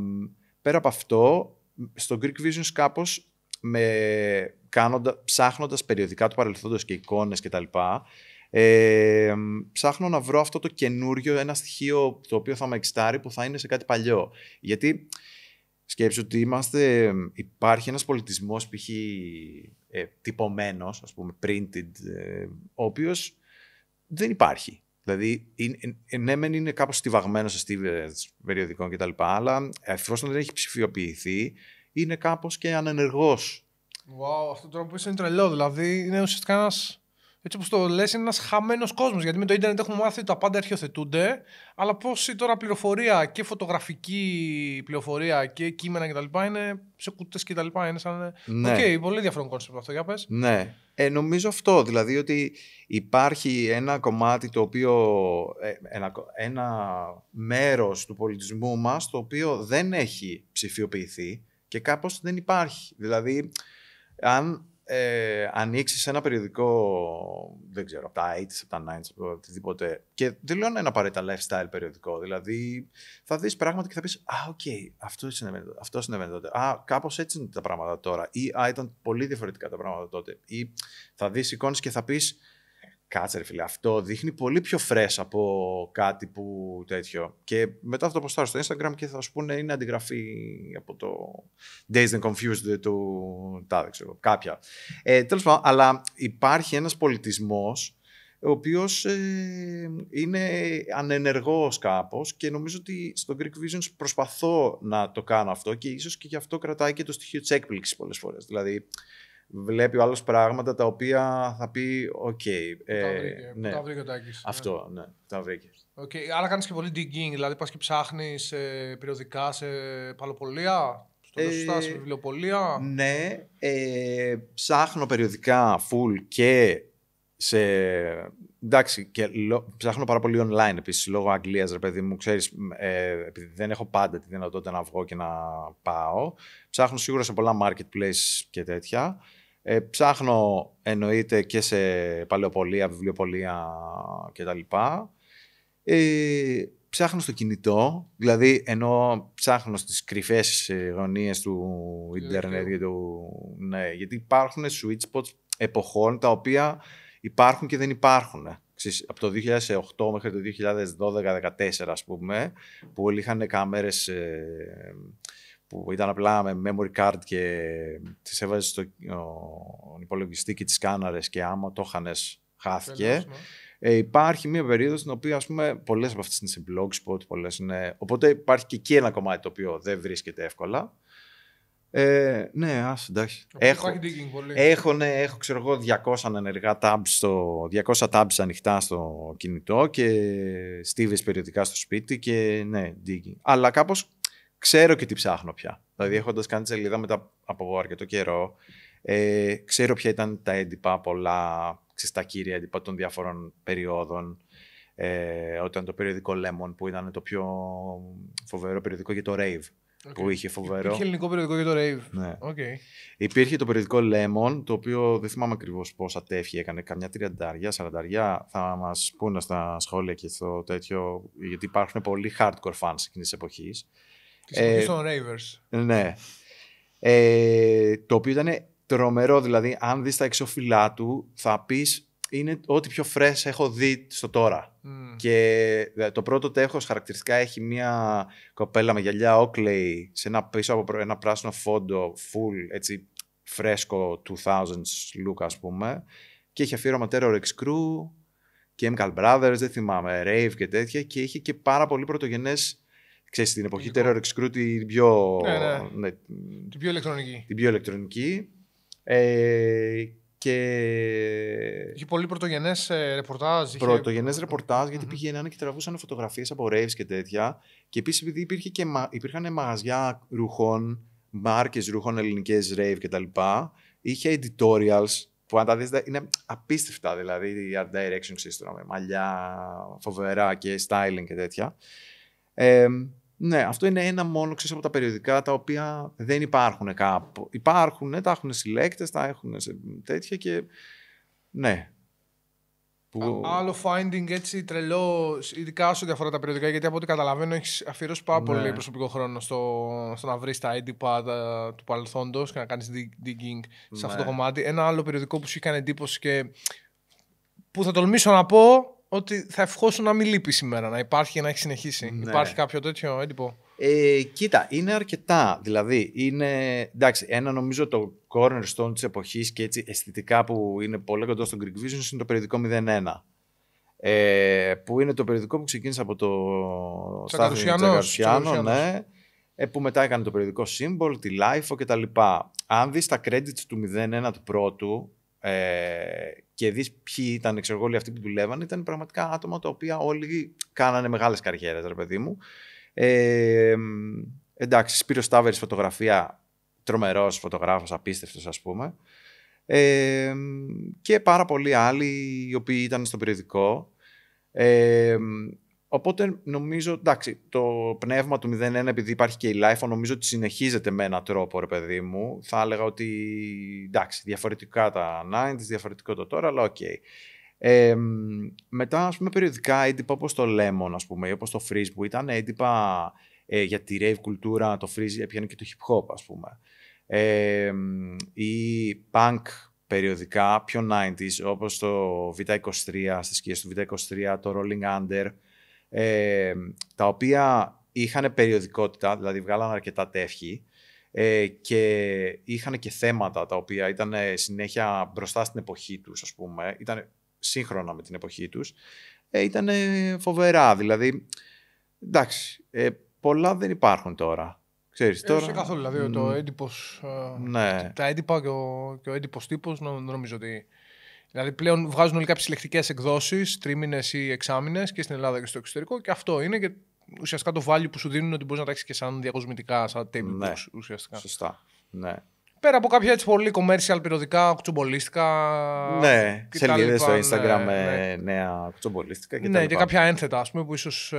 πέρα από αυτό, στο Greek Visions κάπως ψάχνοντας περιοδικά του παρελθόντος και εικόνες κτλ. Ψάχνω να βρω αυτό το καινούριο, ένα στοιχείο το οποίο θα με εξτάρει που θα είναι σε κάτι παλιό. Γιατί σκέψου ότι υπάρχει ένας πολιτισμός π.χ. Τυπωμένος, ας πούμε, printed, ο οποίος δεν υπάρχει. Δηλαδή, ναι, μεν είναι κάπως στιβαγμένος σε στίβες περιοδικών κτλ. Αλλά εφόσον δεν έχει ψηφιοποιηθεί, είναι κάπως και ανενεργός. Wow, αυτό τώρα που είσαι είναι τρελό. Δηλαδή, είναι ουσιαστικά ένας, έτσι όπως το λες, είναι ένας χαμένος κόσμος. Γιατί με το ίντερνετ έχουμε μάθει ότι τα πάντα αρχιοθετούνται, αλλά πόση τώρα πληροφορία και φωτογραφική πληροφορία και κείμενα κτλ. Είναι σε κουτές κτλ. Είναι σαν. Ναι. Πολύ ενδιαφέρον κόνσεπτ αυτό, για πες. Ναι. Νομίζω αυτό, δηλαδή ότι υπάρχει ένα κομμάτι το οποίο, ένα μέρος του πολιτισμού μας το οποίο δεν έχει ψηφιοποιηθεί και κάπως δεν υπάρχει. Δηλαδή, αν ανοίξεις ένα περιοδικό, δεν ξέρω, από τα 80s, από τα 90s, οτιδήποτε, και δεν λέω να είναι απαραίτητα lifestyle περιοδικό, δηλαδή θα δεις πράγματα και θα πεις αυτό συνέβαινε τότε, κάπως έτσι είναι τα πράγματα τώρα, ή ήταν πολύ διαφορετικά τα πράγματα τότε, ή θα δεις εικόνες και θα πεις, κάτσε ρε φίλε, αυτό δείχνει πολύ πιο fresh από κάτι που τέτοιο. Και μετά αυτό το ποστάρω στο Instagram και θα σου πούνε είναι αντιγραφή από το Dazed and Confused του τάδε, ξέρω, κάποια. Τέλος πάντων, αλλά υπάρχει ένας πολιτισμός ο οποίος είναι ανενεργός κάπως και νομίζω ότι στο Greek Visions προσπαθώ να το κάνω αυτό και ίσως και γι' αυτό κρατάει και το στοιχείο της έκπληξης πολλές φορές. Δηλαδή, βλέπει ο άλλος πράγματα τα οποία θα πει «ΟΚ». Ναι. Τα βρήκε ο Τάκης. Αυτό, ναι, τα βρήκε. Okay. Άρα κάνεις και πολύ digging, δηλαδή πας και ψάχνεις περιοδικά σε παλαιοπωλεία, σωστά, σε βιβλιοπωλεία. Ναι, ψάχνω περιοδικά full και σε... Εντάξει, και ψάχνω πάρα πολύ online επίσης, λόγω Αγγλίας, ρε παιδί μου, ξέρεις, επειδή δεν έχω πάντα τη δυνατότητα να βγω και να πάω. Ψάχνω σίγουρα σε πολλά marketplace και τέτοια. Ψάχνω εννοείται και σε παλαιοπωλεία, βιβλιοπωλεία κτλ. Ψάχνω στο κινητό, δηλαδή ενώ ψάχνω στις κρυφές γωνίες του ίντερνετ, ναι, γιατί υπάρχουν sweet spots εποχών τα οποία υπάρχουν και δεν υπάρχουν. Από το 2008 μέχρι το 2012-2014, ας πούμε, που όλοι είχαν κάμερες που ήταν απλά με memory card και τις έβαζες στο υπολογιστή και τις σκάναρες και άμα το είχανες χάθηκε. Υπάρχει μια περίοδος στην οποία, ας πούμε, πολλές από αυτές είναι σε blogspot, πολλές είναι... Οπότε υπάρχει και εκεί ένα κομμάτι το οποίο δεν βρίσκεται εύκολα. Ναι, εντάξει. Έχω, ξέρω εγώ, 200 ενεργά tabs 200 tabs ανοιχτά στο κινητό και στίβες περιοδικά στο σπίτι και ναι, digging. Αλλά κάπως ξέρω και τι ψάχνω πια. Δηλαδή, έχοντας κάνει τη σελίδα μετά από αρκετό καιρό, ξέρω ποια ήταν τα έντυπα πολλά, τα κύρια έντυπα των διάφορων περιόδων. Όταν το περιοδικό Lemon, που ήταν το πιο φοβερό περιοδικό για το Rave. Που είχε φοβερό. Υπήρχε ελληνικό περιοδικό για το Rave. Ναι. Okay. Υπήρχε το περιοδικό Lemon, το οποίο δεν θυμάμαι ακριβώς πόσα τεύχη έκανε, καμιά 30-40. Θα μας πούνε στα σχόλια και στο τέτοιο, γιατί υπάρχουν πολλοί hardcore fans εκείνης της εποχής. Της εποχής των Ravers. Ναι. Το οποίο ήταν τρομερό, δηλαδή, αν δεις τα εξώφυλλά του, θα πεις είναι ό,τι πιο fresh έχω δει στο τώρα. Και το πρώτο τέχος χαρακτηριστικά έχει μια κοπέλα με γυαλιά Oakley πίσω από ένα πράσινο φόντο full, έτσι, φρέσκο 2000s look, ας πούμε, και έχει αφιέρωμα Terror X Crew, Chemical Brothers, δεν θυμάμαι, Rave και τέτοια, και είχε και πάρα πολύ πρωτογενές, ξέρεις, στην εποχή Terror X Crew την πιο... Ναι. Την πιο ηλεκτρονική. Την πιο ηλεκτρονική. Και... Είχε πολύ πρωτογενές ρεπορτάζ. Πρωτογενές ρεπορτάζ, γιατί πηγαίνανε και τραβούσαν φωτογραφίες από raves και τέτοια. Και επίσης, επειδή υπήρχαν μαγαζιά ρούχων, μάρκες ρούχων, ελληνικές rave κτλ., είχε editorials που αν τα δεις είναι απίστευτα. Δηλαδή, η art direction, ξέρεις, με μαλλιά φοβερά και styling και τέτοια. Ναι, αυτό είναι ένα μόνο, ξέρεις, από τα περιοδικά τα οποία δεν υπάρχουν κάπου. Υπάρχουν, τα έχουν συλλέκτες, τα έχουν σε τέτοια και ναι. Άλλο finding έτσι τρελό, ειδικά όσο διαφορά τα περιοδικά, γιατί από ό,τι καταλαβαίνω έχεις αφιερώσει πάρα πολύ προσωπικό χρόνο στο να βρεις τα έντυπα του παρελθόντος και να κάνεις digging σε αυτό το κομμάτι. Ένα άλλο περιοδικό που σου έκανε εντύπωση και που θα τολμήσω να πω ότι θα ευχόσουν να μην λείπει σήμερα, να υπάρχει και να έχει συνεχίσει. Ναι. Υπάρχει κάποιο τέτοιο έντυπο? Κοίτα, είναι αρκετά. Δηλαδή, είναι, εντάξει, ένα νομίζω το cornerstone της εποχής και έτσι αισθητικά που είναι πολύ κοντά στο Greek Visions είναι το περιοδικό 01. Που είναι το περιοδικό που ξεκίνησε από το Στάθμη Τσακαρουσιάνο, ναι, που μετά έκανε το περιοδικό Symbol, τη Lifeo κτλ. Αν δεις τα credits του 01 του πρώτου, και δεις ποιοι ήταν, ξέρω, όλοι αυτοί που δουλεύαν, ήταν πραγματικά άτομα τα οποία όλοι κάνανε μεγάλες καριέρες, ρε παιδί μου. Εντάξει, Σπύρος Σταύρης φωτογραφία, τρομερός φωτογράφος, απίστευτος, ας πούμε. Και πάρα πολλοί άλλοι οι οποίοι ήταν στο περιοδικό. Οπότε νομίζω, εντάξει, το πνεύμα του 01, επειδή υπάρχει και η Lifeo, νομίζω ότι συνεχίζεται με έναν τρόπο, ρε παιδί μου. Θα έλεγα ότι, εντάξει, διαφορετικά τα 90s, διαφορετικό το τώρα, αλλά οκ. Μετά, ας πούμε, περιοδικά έντυπα όπως το Lemon, ας πούμε, ή όπως το Freeze, που ήταν έντυπα για τη rave κουλτούρα, το Freeze έπιανε και το hip hop, ας πούμε. Ή punk περιοδικά, πιο 90s, όπως το Β23, στις σκιές του Β23, το Rolling Under, τα οποία είχαν περιοδικότητα, δηλαδή βγάλαν αρκετά τεύχη και είχαν και θέματα τα οποία ήταν συνέχεια μπροστά στην εποχή τους, ας πούμε. Ήταν σύγχρονα με την εποχή τους, ήταν φοβερά. Δηλαδή, εντάξει, πολλά δεν υπάρχουν τώρα. Ξέρεις, τώρα... Σε καθόλου, δηλαδή το έντυπος, ναι. τα έντυπα και ο έντυπος τύπος νομίζω ότι... Δηλαδή πλέον βγάζουν όλοι κάποιες συλλεκτικές εκδόσεις, 3μηνες ή 6μηνες και στην Ελλάδα και στο εξωτερικό, και αυτό είναι και ουσιαστικά το value που σου δίνουν, ότι μπορείς να τα έχεις και σαν διακοσμητικά, σαν table books ουσιαστικά. Σωστά, ναι. Πέρα από κάποια έτσι πολύ commercial περιοδικά, κουτσομπολίστικα. Ναι, σελίδες στο Instagram με νέα κουτσομπολίστικα και ναι, και κάποια ένθετα, ας πούμε, που ίσως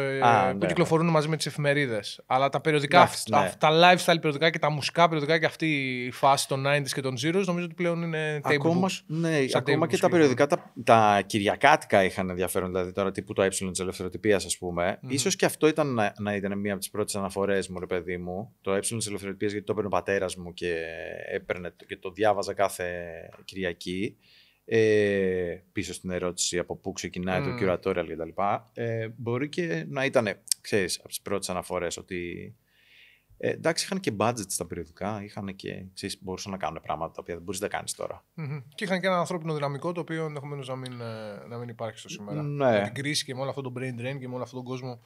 που κυκλοφορούν μαζί με τις εφημερίδες. Αλλά τα περιοδικά, τα lifestyle περιοδικά και τα μουσικά περιοδικά και αυτή η φάση των 90s και των zeros, νομίζω ότι πλέον είναι table books. Ναι, ακόμα και τα περιοδικά, τα κυριακάτικα είχαν ενδιαφέρον, δηλαδή τώρα τύπου το της ελευθεροτυπίας, ας πούμε. Ίσως και αυτό να ήταν μία από τις πρώτες αναφορές μου, ρε παιδί μου. Το της ελευθεροτυπίας, γιατί το έπαιρνε ο πατέρας μου και έπαιρνε και το διάβαζα κάθε Κυριακή. Πίσω στην ερώτηση από πού ξεκινάει το curatorial κτλ. Μπορεί και να ήταν, ξέρεις, από τις πρώτες αναφορές ότι εντάξει, είχαν και budget στα περιοδικά, είχαν και, ξέρεις, μπορούσαν να κάνουν πράγματα τα οποία δεν μπορείς να κάνεις τώρα. Και είχαν και ένα ανθρώπινο δυναμικό το οποίο ενδεχομένως να μην υπάρχει στο σήμερα. Ναι. Με την κρίση και με όλο αυτό το brain drain και με όλο αυτόν τον κόσμο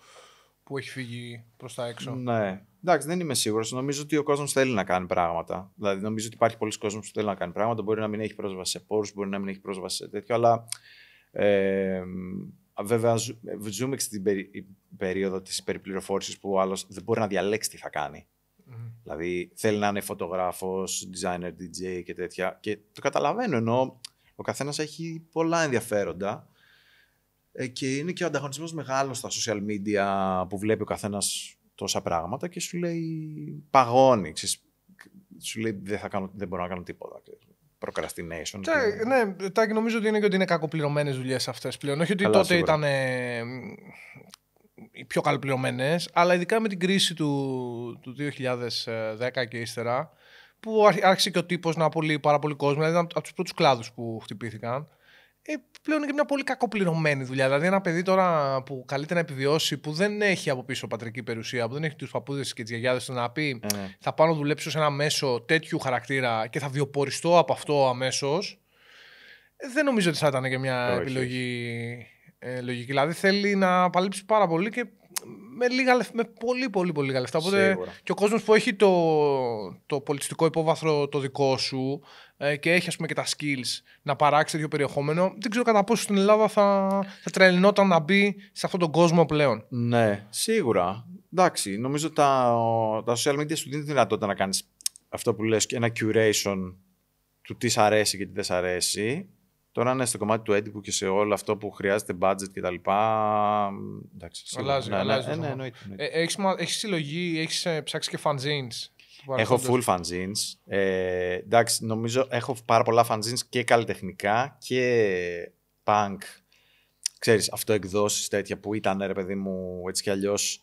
που έχει φύγει προς τα έξω. Ναι. Εντάξει, δεν είμαι σίγουρος. Νομίζω ότι ο κόσμος θέλει να κάνει πράγματα. Δηλαδή, νομίζω ότι υπάρχει πολλοί κόσμος που θέλει να κάνει πράγματα. Μπορεί να μην έχει πρόσβαση σε πόρους, μπορεί να μην έχει πρόσβαση σε τέτοιο, αλλά βέβαια ζούμε και στην περίοδο της υπερπληροφόρησης που ο άλλος δεν μπορεί να διαλέξει τι θα κάνει. Δηλαδή, θέλει να είναι φωτογράφος, designer, DJ και τέτοια. Και το καταλαβαίνω, ενώ ο καθένας έχει πολλά ενδιαφέροντα. Και είναι και ο ανταγωνισμός μεγάλος στα social media που βλέπει ο καθένας τόσα πράγματα και σου λέει παγώνει. Σου λέει δεν μπορώ να κάνω τίποτα. Procrastination. Ναι, Τάκη, νομίζω ότι είναι κακοπληρωμένες δουλειές αυτές πλέον. Όχι ότι τότε ήταν οι πιο καλοπληρωμένες, αλλά ειδικά με την κρίση του 2010 και ύστερα, που άρχισε και ο τύπος να απολύει πάρα πολύ κόσμο, δηλαδή ήταν από τους πρώτους κλάδους που χτυπήθηκαν. Πλέον είναι και μια πολύ κακοπληρωμένη δουλειά. Δηλαδή, ένα παιδί τώρα που καλείται να επιβιώσει, που δεν έχει από πίσω πατρική περιουσία, που δεν έχει τους παππούδες και τις γιαγιάδες του να πει θα πάω να δουλέψω σε ένα μέσο τέτοιου χαρακτήρα και θα βιοποριστώ από αυτό αμέσως, δεν νομίζω ότι θα ήταν και μια επιλογή λογική. Δηλαδή, θέλει να παλέψει πάρα πολύ και με πολύ λίγα λεφτά. Οπότε και ο κόσμος που έχει το πολιτιστικό υπόβαθρο το δικό σου και έχει, ας πούμε, και τα skills να παράξει τέτοιο περιεχόμενο, δεν ξέρω κατά πόσο στην Ελλάδα θα τρελνόταν να μπει σε αυτόν τον κόσμο πλέον. Ναι, σίγουρα. Εντάξει, νομίζω τα social media σου δίνει τη δυνατότητα να κάνεις αυτό που λες, και ένα curation του τι σ' αρέσει και τι δεν σ' αρέσει. Τώρα είναι στο κομμάτι του έντυπου και σε όλο αυτό που χρειάζεται budget κτλ. Εντάξει, αλλάζει. Εννοείται. Έχεις συλλογή, έχεις ψάξει και fanzines? Έχω full fanzines. Εντάξει, νομίζω έχω πάρα πολλά fanzines και καλλιτεχνικά και punk. Ξέρεις, αυτοεκδόσεις τέτοια που ήταν, ρε παιδί μου, έτσι κι αλλιώς,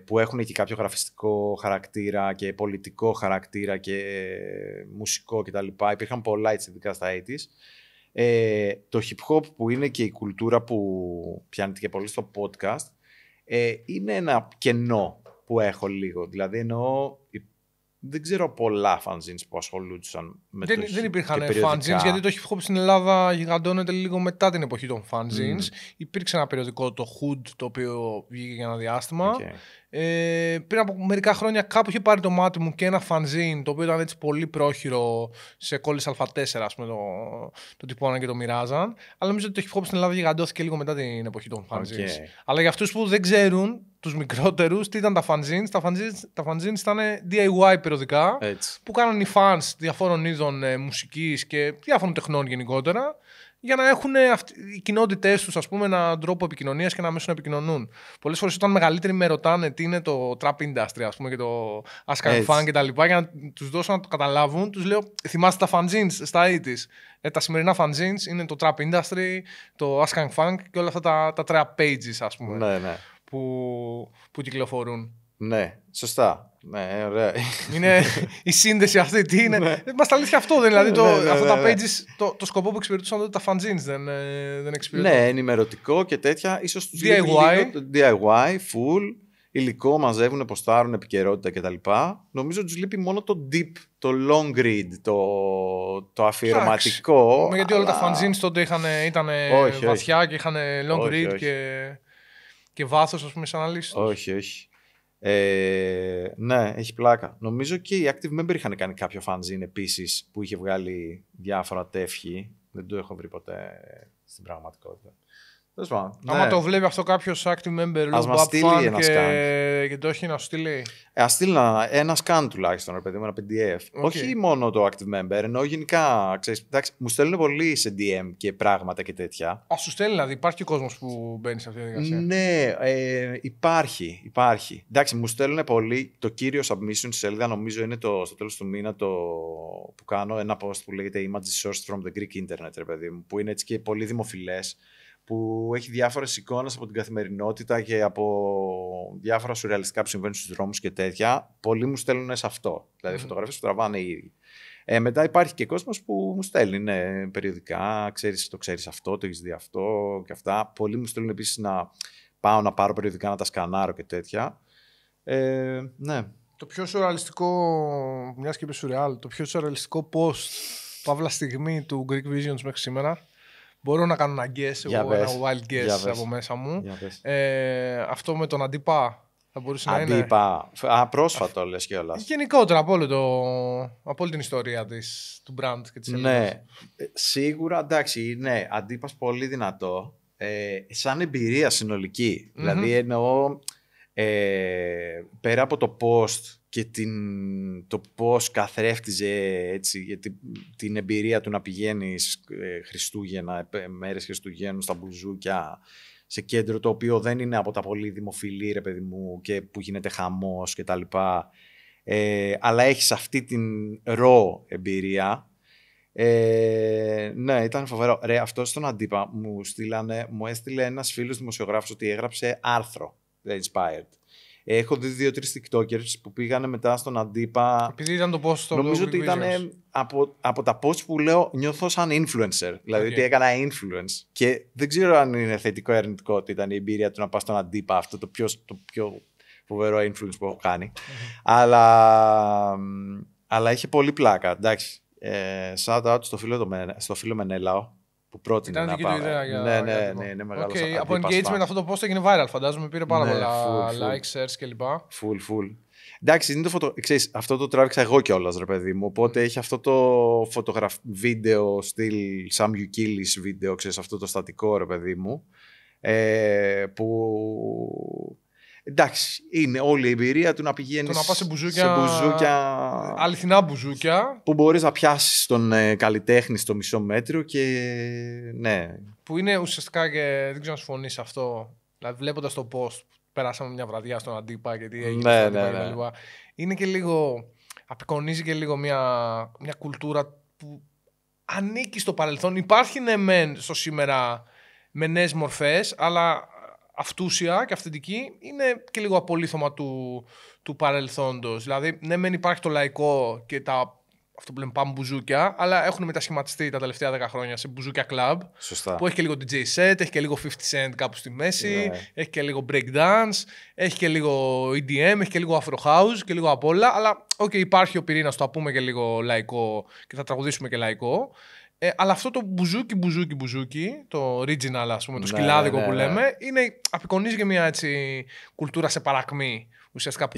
που έχουν και κάποιο γραφιστικό χαρακτήρα και πολιτικό χαρακτήρα και μουσικό κτλ. Υπήρχαν πολλά έτσι, ειδικά στα 80's. Το hip hop που είναι και η κουλτούρα που πιάνεται και πολύ στο podcast, είναι ένα κενό που έχω λίγο. Δηλαδή εννοώ, δεν ξέρω πολλά fanzines που ασχολούνταν με το δεν υπήρχαν fanzines, γιατί το hip hop στην Ελλάδα γιγαντώνεται λίγο μετά την εποχή των fanzines. Υπήρξε ένα περιοδικό, το Hood, το οποίο βγήκε για ένα διάστημα. Πριν από μερικά χρόνια κάπου είχε πάρει το μάτι μου και ένα fanzine, το οποίο ήταν έτσι πολύ πρόχειρο σε κόλλες Α4, ας πούμε, το τυπώναν και το μοιράζαν. Αλλά νομίζω ότι το hip hop στην Ελλάδα γιγαντώθηκε λίγο μετά την εποχή των fanzines. Αλλά για αυτούς που δεν ξέρουν, τους μικρότερους, τι ήταν τα fanzines? Τα fanzines ήταν DIY περιοδικά που κάναν οι fans διαφόρων είδων μουσικής και διάφορων τεχνών γενικότερα, για να έχουν οι κοινότητές τους, ας πούμε, έναν τρόπο επικοινωνίας και ένα μέσο να επικοινωνούν. Πολλές φορές όταν μεγαλύτεροι με ρωτάνε τι είναι το trap industry, ας πούμε, και το Ask Funk και τα λοιπά, για να τους δώσω να το καταλάβουν, τους λέω, θυμάστε τα fanzines στα 80's? Τα σημερινά fanzines είναι το trap industry, το Ask Funk και όλα αυτά τα trap pages, ας πούμε, που κυκλοφορούν. Ναι, σωστά. Ναι, ωραία. Είναι η σύνδεση αυτή. Τι είναι. Μας τα αλήθεια αυτό δεν είναι. Δηλαδή αυτά τα pages, το σκοπό που εξυπηρετούσαν τότε τα fanzines δεν εξυπηρετούν. Ναι, ενημερωτικό και τέτοια. Ίσως τους DIY. DIY, full. υλικό, μαζεύουν, ποστάρουν, επικαιρότητα κτλ. Νομίζω τους λείπει μόνο το deep, το long read, το αφιερωματικό. Γιατί όλα τα fanzines τότε ήταν βαθιά και είχαν long read και βάθος, ας πούμε, σαν αναλύσεις. Όχι. Ναι, έχει πλάκα. Νομίζω και οι Active Member είχαν κάνει κάποιο fanzine επίσης που είχε βγάλει διάφορα τεύχη. Δεν το έχω βρει ποτέ στην πραγματικότητα. Άμα το βλέπει αυτό κάποιος active member, ας μας στείλει ένα και το έχει να σου στείλει. Ας στείλει ένα scan τουλάχιστον, ρε παιδί μου, ένα PDF. Όχι μόνο το active member, ενώ γενικά, ξέρεις, εντάξει, μου στέλνουν πολύ σε DM και πράγματα και τέτοια. Ας σου στέλνει, δηλαδή, υπάρχει και κόσμος που μπαίνει σε αυτή τη διαδικασία. Ναι, υπάρχει. Εντάξει, μου στέλνουν πολύ. Το κύριο submission στη σελίδα νομίζω είναι στο τέλος του μήνα που κάνω ένα post που λέγεται Images sourced from the Greek Internet, ρε παιδί μου, που είναι έτσι και πολύ δημοφιλές, που έχει διάφορες εικόνες από την καθημερινότητα και από διάφορα σουρεαλιστικά που συμβαίνουν στους δρόμους και τέτοια. Πολλοί μου στέλνουν σε αυτό. Δηλαδή, φωτογραφίες που τραβάνε οι ίδιοι. Μετά υπάρχει και κόσμος που μου στέλνει περιοδικά. Το ξέρεις αυτό, το έχεις δει αυτό και αυτά. Πολλοί μου στέλνουν επίσης να πάω να πάρω περιοδικά, να τα σκανάρω και τέτοια. Ναι. Το πιο σουρεαλιστικό, μιας και είπε σουρεάλ, το πιο σουρεαλιστικό post, παύλα στιγμή του Greek Visions μέχρι σήμερα. Μπορώ να κάνω ένα guess, ένα wild guess από μέσα μου. Αυτό με τον Αντίπα θα μπορούσε να είναι. Αντίπα. Πρόσφατο λες κιόλας. Γενικότερα από όλη την ιστορία του brand και της Ελλήνας. Ναι, σίγουρα, εντάξει, ναι, Αντίπας πολύ δυνατό. Σαν εμπειρία συνολική. Δηλαδή εννοώ πέρα από το post και το πώς καθρέφτιζε έτσι, για την εμπειρία του να πηγαίνεις Χριστούγεννα, μέρες Χριστουγέννου στα μπουζούκια, σε κέντρο το οποίο δεν είναι από τα πολύ δημοφιλή, ρε παιδί μου, και που γίνεται χαμός και τα λοιπά, αλλά έχεις αυτή την εμπειρία. Ναι, ήταν φοβερό. Ρε, αυτό στον Αντίπα μου έστειλε ένας φίλος δημοσιογράφος ότι έγραψε άρθρο Inspired. Έχω δει 2-3 TikTokers που πήγανε μετά στον Αντίπα. Επειδή ήταν το post. Νομίζω ότι ήταν από τα post που λέω νιώθω σαν influencer. Δηλαδή ότι έκανα influence. Και δεν ξέρω αν είναι θετικό ή αρνητικό ότι ήταν η εμπειρία του να πας στον Αντίπα. Αυτό το πιο φοβερό influence που έχω κάνει. Αλλά είχε πολύ πλάκα. Εντάξει. Shout out στο φίλο Μενέλαο. Που πρότεινε να πάμε. Ναι, μεγάλο. Από engagement αυτό το post έγινε viral, φαντάζομαι. Πήρε πάρα πολλά likes, shares κλπ. Full. Εντάξει, είναι ξέρεις, αυτό το τράβηξα εγώ κιόλας, ρε παιδί μου. Οπότε έχει αυτό το βίντεο στυλ Sam Yukili's βίντεο, ξέρεις, αυτό το στατικό, ρε παιδί μου. Που... Εντάξει, είναι όλη η εμπειρία του να πηγαίνεις να πας σε μπουζούκια, αληθινά μπουζούκια. Που μπορείς να πιάσεις τον καλλιτέχνη στο μισό μέτρο και ναι. Που είναι ουσιαστικά, και δεν ξέρω να συμφωνείς αυτό, δηλαδή βλέποντας το post, περάσαμε μια βραδιά στον Αντίπα και τι έγινε ναι. Είναι και λίγο, απεικονίζει και λίγο μια κουλτούρα που ανήκει στο παρελθόν. Υπάρχει ναι μεν στο σήμερα με νέες μορφές, αλλά αυτούσια και αυθεντική είναι και λίγο απολύθωμα του παρελθόντος. Δηλαδή, ναι, μεν υπάρχει το λαϊκό και αυτό που λέμε πάμε μπουζούκια, αλλά έχουν μετασχηματιστεί τα τελευταία 10 χρόνια σε μπουζούκια club. Σωστά. Που έχει και λίγο DJ set, έχει και λίγο 50 Cent κάπου στη μέση, έχει και λίγο breakdance, έχει και λίγο EDM, έχει και λίγο Afro House και λίγο απ' όλα. Αλλά, υπάρχει ο πυρήνας, το πούμε και λίγο λαϊκό και θα τραγουδήσουμε και λαϊκό. Αλλά αυτό το μπουζούκι, το original, ας πούμε, το σκυλάδικο που λέμε, απεικονίζει και μια έτσι κουλτούρα σε παρακμή. Ουσιαστικά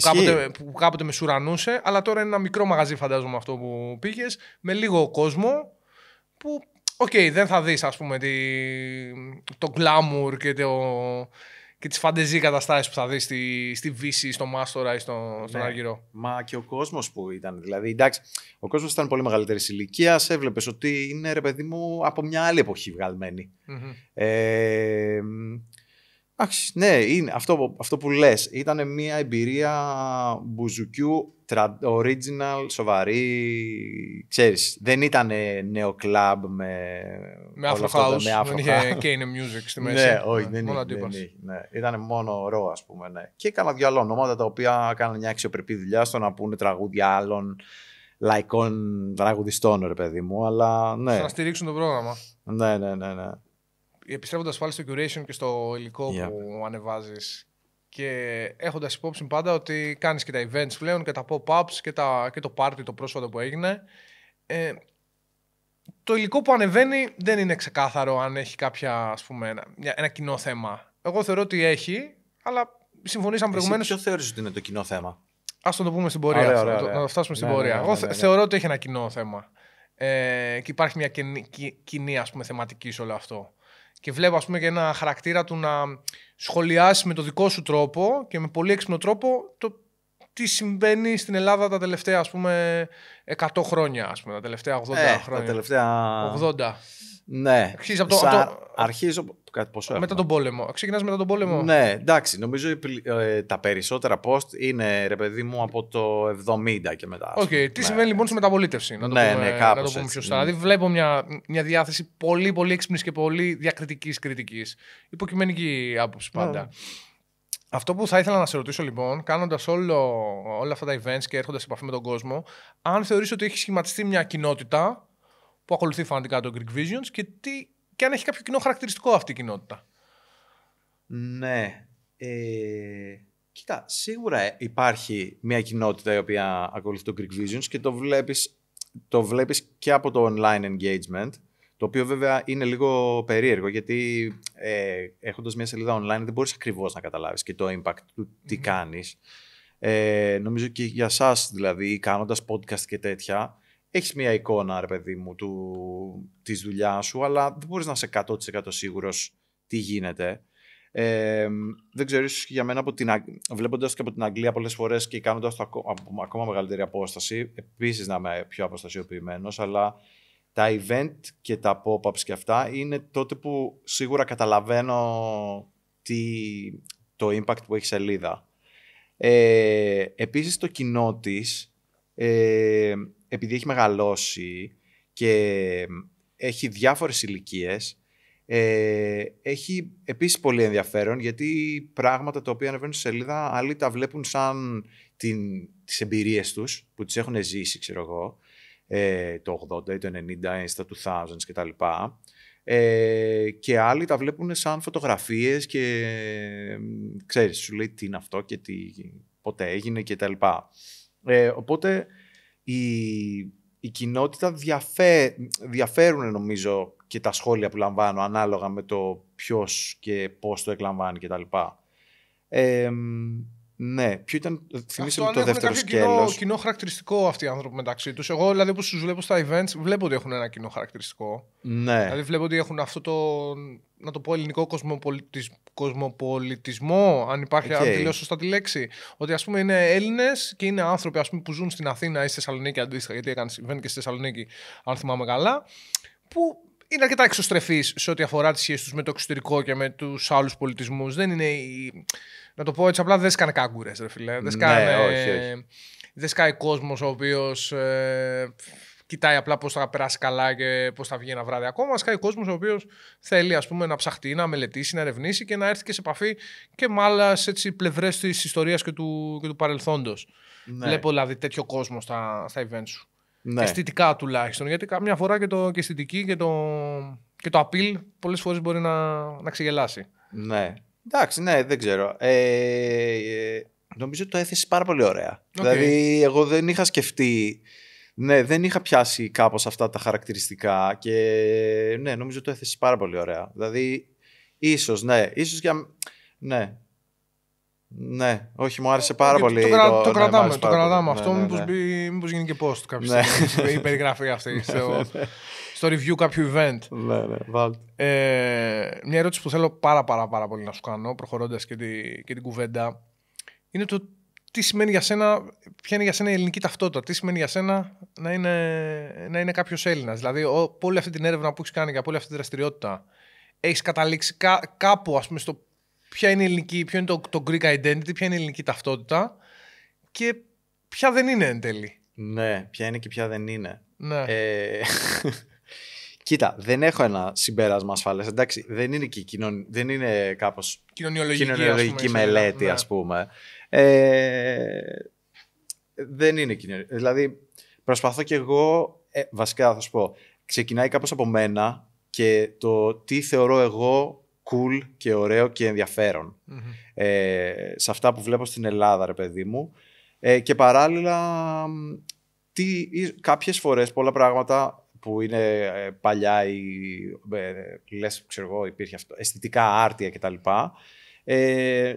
που κάποτε με σουρανούσε, αλλά τώρα είναι ένα μικρό μαγαζί, φαντάζομαι, αυτό που πήγες, με λίγο κόσμο που, δεν θα δεις, ας πούμε, το glamour και τις φαντεζή καταστάσεις που θα δεις στη Βύση, στο Μάστορα ή στον Άργυρο. Μα και ο κόσμος που ήταν. Δηλαδή, εντάξει, ο κόσμος ήταν πολύ μεγαλύτερης ηλικίας. Έβλεπες ότι είναι, ρε παιδί μου, από μια άλλη εποχή βγαλμένη. Εντάξει, ναι, είναι αυτό που λες. Ήταν μια εμπειρία μπουζουκιού, original, σοβαρή. Ξέρεις, δεν ήταν νέο κλαμπ με Afro House, δεν είχε Kane Music στη μέση. Ναι, όχι, δεν είχε. Ήταν μόνο ρο, ας πούμε. Ναι. Και έκανα δύο άλλα ονόματα τα οποία κάνανε μια αξιοπρεπή δουλειά στο να πούνε τραγούδια άλλων λαϊκών τραγουδιστών, ρε παιδί μου. Αλλά ναι. Στο να στηρίξουν το πρόγραμμα. Ναι. Επιστρέφοντας πάλι στο curation και στο υλικό που ανεβάζεις Και έχοντας υπόψη πάντα ότι κάνεις και τα events πλέον και τα pop-ups και το party το πρόσφατο που έγινε. Το υλικό που ανεβαίνει δεν είναι ξεκάθαρο αν έχει ένα κοινό θέμα. Εγώ θεωρώ ότι έχει, αλλά συμφωνήσαμε προηγουμένως. Ποιο θεωρείς ότι είναι το κοινό θέμα? Ας το πούμε στην πορεία. Ωραία. Να το φτάσουμε στην πορεία. Εγώ θεωρώ ότι έχει ένα κοινό θέμα. Και υπάρχει μια κοινή θεματική σε όλο αυτό. Και βλέπω και ένα χαρακτήρα του να σχολιάσει με το δικό σου τρόπο και με πολύ έξυπνο τρόπο το τι συμβαίνει στην Ελλάδα τα τελευταία 100 χρόνια, τα τελευταία 80 χρόνια. Τα τελευταία 80. Ναι. Αρχίζω. Μετά τον πόλεμο. Ξεκινάς μετά τον πόλεμο. Ναι, εντάξει. Νομίζω τα περισσότερα post είναι, ρε παιδί μου, από το 70 και μετά. Τι συμβαίνει λοιπόν στη μεταπολίτευση. Να το πούμε πιο σωστά. Δηλαδή βλέπω μια διάθεση πολύ πολύ έξυπνης και πολύ διακριτικής κριτικής. Υποκειμενική άποψη πάντα. Αυτό που θα ήθελα να σε ρωτήσω λοιπόν, κάνοντας όλα αυτά τα events και έρχοντας σε επαφή με τον κόσμο, αν θεωρείς ότι έχει σχηματιστεί μια κοινότητα που ακολουθεί φανατικά το Greek Visions και αν έχει κάποιο κοινό χαρακτηριστικό αυτή η κοινότητα. Ναι. Κοίτα, σίγουρα υπάρχει μια κοινότητα η οποία ακολουθεί το Greek Visions και το βλέπεις και από το online engagement, το οποίο βέβαια είναι λίγο περίεργο γιατί έχοντας μια σελίδα online δεν μπορείς ακριβώς να καταλάβεις και το impact του τι κάνεις. Νομίζω και για σας δηλαδή, κάνοντας podcast και τέτοια, έχεις μια εικόνα, ρε παιδί μου, της δουλειάς σου, αλλά δεν μπορείς να είσαι 100% σίγουρος τι γίνεται. Δεν ξέρω, ίσως για μένα βλέποντας και από την Αγγλία πολλές φορές και κάνοντας το ακόμα μεγαλύτερη απόσταση, επίσης να είμαι πιο αποστασιοποιημένος, αλλά τα event και τα pop-ups και αυτά είναι τότε που σίγουρα καταλαβαίνω το impact που έχει σελίδα. Επίσης το κοινό της, επειδή έχει μεγαλώσει και έχει διάφορες ηλικίες, έχει επίσης πολύ ενδιαφέρον γιατί πράγματα τα οποία ανεβαίνουν στη σελίδα άλλοι τα βλέπουν σαν τις εμπειρίες τους που τις έχουν ζήσει, ξέρω εγώ, το 80 ή το 90 ή στα 2000s κτλ. Και άλλοι τα βλέπουν σαν φωτογραφίες και ξέρεις, σου λέει τι είναι αυτό και πότε έγινε κτλ. Οπότε η κοινότητα διαφέρουν νομίζω και τα σχόλια που λαμβάνω ανάλογα με το ποιος και πώς το εκλαμβάνει κτλ. Ναι, ποιο ήταν, θυμίσαι το δεύτερο σκέλος. Έχουν κοινό χαρακτηριστικό αυτοί οι άνθρωποι μεταξύ τους. Εγώ δηλαδή όπως τους βλέπω στα events βλέπω ότι έχουν ένα κοινό χαρακτηριστικό. Ναι. Δηλαδή βλέπω ότι έχουν αυτό το, να το πω, ελληνικό κοσμοπολιτισμό, αν υπάρχει, αν τη λέω σωστά τη λέξη. Ότι ας πούμε είναι Έλληνες και είναι άνθρωποι που ζουν στην Αθήνα ή στη Θεσσαλονίκη αντίστοιχα, γιατί έκανε event και στη Θεσσαλονίκη, αν θυμάμαι καλά, που είναι αρκετά εξωστρεφείς σε ό,τι αφορά τις σχέσεις τους με το εξωτερικό και με τους άλλους πολιτισμούς. Δεν είναι να το πω έτσι απλά, δεν σκάνε κάγκουρες, ρε φίλε. Δεν σκάει κόσμος ο οποίος κοιτάει απλά πώς θα περάσει καλά και πώς θα βγει ένα βράδυ ακόμα. Σκάει κόσμος ο οποίος θέλει, ας πούμε, να ψαχτεί, να μελετήσει, να ερευνήσει και να έρθει και σε επαφή και με άλλες πλευρές της ιστορίας και του παρελθόντος. Ναι. Βλέπω δηλαδή τέτοιο κόσμο στα events σου. Ναι. Αισθητικά τουλάχιστον. Γιατί καμιά φορά και αισθητική και το appeal πολλές φορές μπορεί να ξεγελάσει. Ναι. Εντάξει, ναι, δεν ξέρω. Νομίζω το έθεσε πάρα πολύ ωραία. Δηλαδή, εγώ δεν είχα σκεφτεί. Ναι, δεν είχα πιάσει κάπως αυτά τα χαρακτηριστικά και ναι, νομίζω το έθεσε πάρα πολύ ωραία. Δηλαδή, ίσως για. Ναι. Ναι, όχι, μου άρεσε πάρα πολύ. Το κρατάμε αυτό. Μήπως γίνει και post κάποια στιγμή. Η περιγραφή αυτή στο review κάποιου event. Ναι, βάλτε. Μια ερώτηση που θέλω πάρα πολύ να σου κάνω, προχωρώντας και την κουβέντα, είναι το τι σημαίνει για σένα, ποια είναι για σένα η ελληνική ταυτότητα, τι σημαίνει για σένα να είναι κάποιος Έλληνας. Δηλαδή, από όλη αυτή την έρευνα που έχεις κάνει και από όλη αυτή τη δραστηριότητα, έχεις καταλήξει κάπου, ας πούμε, στο ποια είναι η ελληνική, ποιο είναι το Greek identity, ποια είναι η ελληνική ταυτότητα και ποια δεν είναι εν τέλει. Ναι, ποια είναι και ποια δεν είναι. Ναι. Κοίτα, δεν έχω ένα συμπέρασμα ασφαλές. Εντάξει, δεν είναι κάπως κοινωνιολογική μελέτη, ας πούμε. Δεν είναι κοινωνιολογική. Δηλαδή, προσπαθώ κι εγώ, βασικά θα σου πω, ξεκινάει κάπως από μένα και το τι θεωρώ εγώ cool και ωραίο και ενδιαφέρον. Σε αυτά που βλέπω στην Ελλάδα, ρε παιδί μου. Και παράλληλα, κάποιες φορές πολλά πράγματα που είναι παλιά ή λες, ξέρω εγώ, υπήρχε αυτό, αισθητικά άρτια κτλ.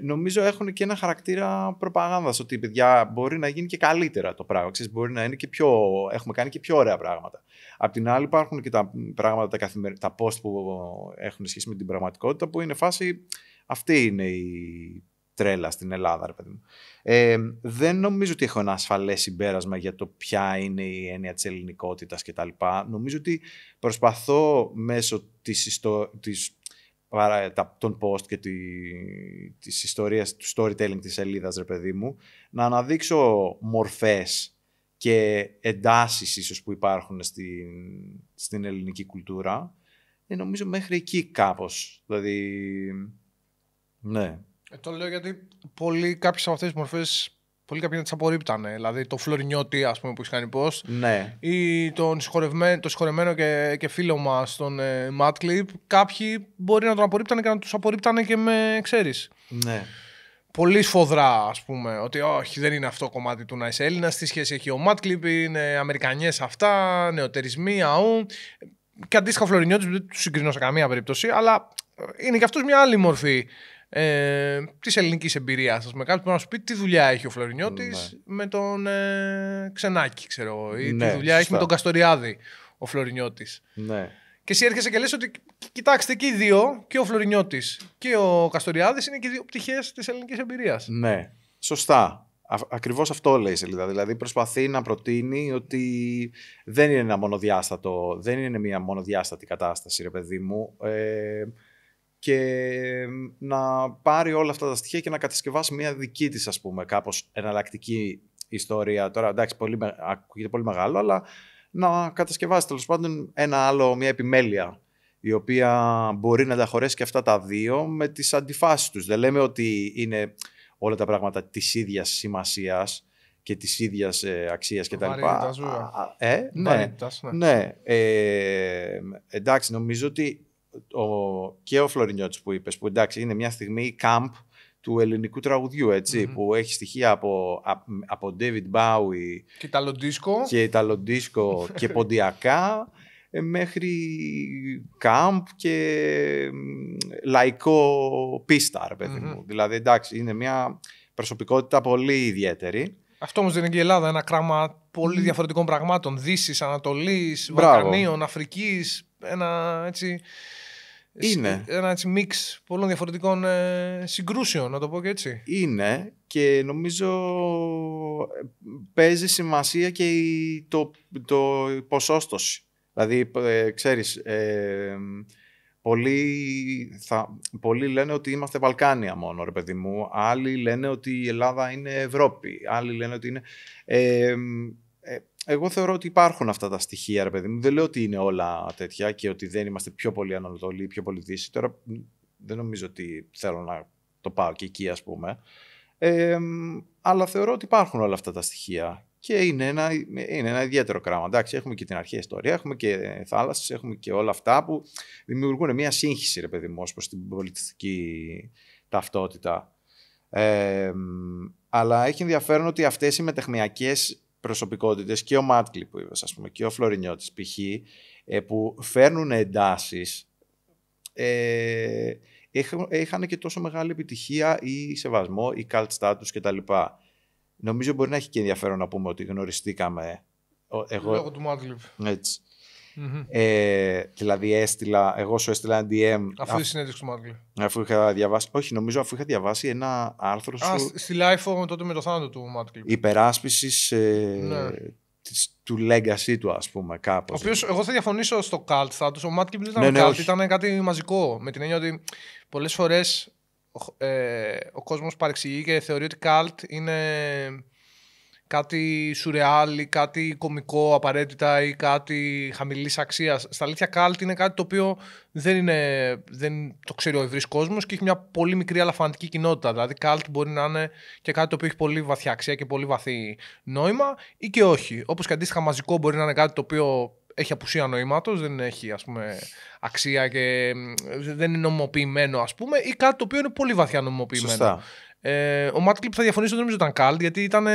Νομίζω έχουν και ένα χαρακτήρα προπαγάνδας, ότι παιδιά μπορεί να γίνει και καλύτερα το πράγμα. Ξέρεις, μπορεί να είναι και έχουμε κάνει και πιο ωραία πράγματα. Απ' την άλλη υπάρχουν και τα πράγματα, τα post που έχουν σχέση με την πραγματικότητα, που είναι φάση, αυτή είναι η τρέλα στην Ελλάδα, ρε παιδί μου. Δεν νομίζω ότι έχω ένα ασφαλές συμπέρασμα για το ποια είναι η έννοια της ελληνικότητας κτλ. Νομίζω ότι προσπαθώ μέσω των post και της ιστορίας του storytelling της σελίδας, ρε παιδί μου, να αναδείξω μορφές και εντάσεις ίσως που υπάρχουν στην ελληνική κουλτούρα. Νομίζω μέχρι εκεί κάπως. Δηλαδή, ναι. Το λέω γιατί κάποιες από αυτές τις μορφές, πολλοί κάποιοι τις απορρίπτανε. Δηλαδή το Φλωρινιώτη, ας πούμε, που έχει κάνει post. Ναι. Ή το συγχωρεμένο και φίλο μας, τον Madclip. Κάποιοι μπορεί να τον απορρίπτανε και να τους απορρίπτανε και με, ξέρεις. Ναι. Πολύ σφοδρά, ας πούμε, ότι όχι, δεν είναι αυτό κομμάτι του να είσαι Έλληνας. Τι σχέση έχει ο Madclip, είναι Αμερικανιές αυτά, νεοτερισμοί, αού. Και αντίστοιχα ο Φλωρινιώτης, δεν του συγκρινώ σε καμία περίπτωση, αλλά είναι και αυτός μια άλλη μορφή της ελληνικής εμπειρίας. Κάποιος μπορεί να σου πει τι δουλειά έχει ο Φλωρινιώτης με τον Ξενάκη, ξέρω εγώ, ή τι δουλειά έχει με τον Καστοριάδη ο Φλωρινιώτης. Ναι. Και εσύ έρχεσαι και λες ότι κοιτάξτε, και οι δύο, και ο Φλωρινιώτης και ο Καστοριάδης, είναι και δύο πτυχές της ελληνικής εμπειρίας. Ναι, σωστά. Ακριβώς αυτό λέει η σελίδα. Δηλαδή προσπαθεί να προτείνει ότι δεν είναι δεν είναι μια μονοδιάστατη κατάσταση, ρε παιδί μου, και να πάρει όλα αυτά τα στοιχεία και να κατασκευάσει μια δική της, ας πούμε, κάπως εναλλακτική ιστορία. Τώρα, εντάξει, ακούγεται πολύ μεγάλο, αλλά να κατασκευάσει τέλος πάντων μια επιμέλεια, η οποία μπορεί να τα χωρέσει και αυτά τα δύο με τις αντιφάσεις τους. Δεν λέμε ότι είναι όλα τα πράγματα της ίδιας σημασίας και της ίδιας αξίας κτλ. Ναι. Εντάξει, νομίζω ότι και ο Φλωρινιώτης που είπες, που εντάξει είναι μια στιγμή camp του ελληνικού τραγουδιού, έτσι, που έχει στοιχεία από David Bowie και Ιταλοντίσκο και ποντιακά, μέχρι camp και λαϊκό πίστα, ρε παιδί μου. Δηλαδή, εντάξει, είναι μια προσωπικότητα πολύ ιδιαίτερη. Αυτό όμως δεν είναι και η Ελλάδα, ένα κράμα πολύ διαφορετικών πραγμάτων, Δύσης, Ανατολής, Βαλκανίων, Αφρικής, ένα έτσι... Είναι. Ένα έτσι μίξ πολλών διαφορετικών συγκρούσεων, να το πω και έτσι. Είναι, και νομίζω παίζει σημασία και το ποσόστοση. Δηλαδή, ξέρεις, πολλοί λένε ότι είμαστε Βαλκάνια μόνο, ρε παιδί μου. Άλλοι λένε ότι η Ελλάδα είναι Ευρώπη. Άλλοι λένε ότι είναι... εγώ θεωρώ ότι υπάρχουν αυτά τα στοιχεία, ρε παιδί μου. Δεν λέω ότι είναι όλα τέτοια και ότι δεν είμαστε πιο πολύ Ανατολή, πιο πολύ Δύση. Τώρα δεν νομίζω ότι θέλω να το πάω και εκεί, ας πούμε. Αλλά θεωρώ ότι υπάρχουν όλα αυτά τα στοιχεία. Και είναι ένα ιδιαίτερο κράμα. Εντάξει, έχουμε και την αρχαία ιστορία, έχουμε και θάλασσες, έχουμε και όλα αυτά που δημιουργούν μια σύγχυση, ρε παιδί μου, ως προς την πολιτιστική ταυτότητα. Αλλά έχει ενδιαφέρον ότι αυτές οι μετεχνιακές προσωπικότητες, και ο Madclip που είπες, ας πούμε, και ο Φλωρινιώτης π.χ., που φέρνουν εντάσεις, είχαν και τόσο μεγάλη επιτυχία ή σεβασμό ή cult status κτλ. Νομίζω μπορεί να έχει και ενδιαφέρον να πούμε ότι γνωριστήκαμε. Λόγω του Madclip. Έτσι. Δηλαδή εγώ σου έστειλα ένα DM. Αφού η συνέντευξη του Madclip. Αφού είχα διαβάσει. Όχι, νομίζω αφού είχα διαβάσει ένα άρθρο σου. Στη Life τότε με το θάνατο του Madclip. Υπεράσπισης του legacy του, ας πούμε, κάπως. Ο οποίος, εγώ θα διαφωνήσω στο cult status. Ο Madclip δεν ήταν cult, ήταν κάτι μαζικό. Με την έννοια ότι πολλές φορές ο κόσμος παρεξηγεί και θεωρεί ότι cult είναι κάτι σουρεάλ ή κάτι κωμικό απαραίτητα ή κάτι χαμηλής αξίας. Στα αλήθεια, cult είναι κάτι το οποίο δεν το ξέρει ο ευρύς κόσμος και έχει μια πολύ μικρή αλλά φανατική κοινότητα. Δηλαδή, cult μπορεί να είναι και κάτι το οποίο έχει πολύ βαθιά αξία και πολύ βαθύ νόημα ή και όχι. Όπως και αντίστοιχα, μαζικό μπορεί να είναι κάτι το οποίο έχει απουσία νοήματος, δεν έχει ας πούμε αξία και δεν είναι νομιμοποιημένο ας πούμε, ή κάτι το οποίο είναι πολύ βαθιά νομιμοποιημένο. Σωστά. Ο Matt Clip θα διαφωνήσω, δεν νομίζω ήταν cult, γιατί ήταν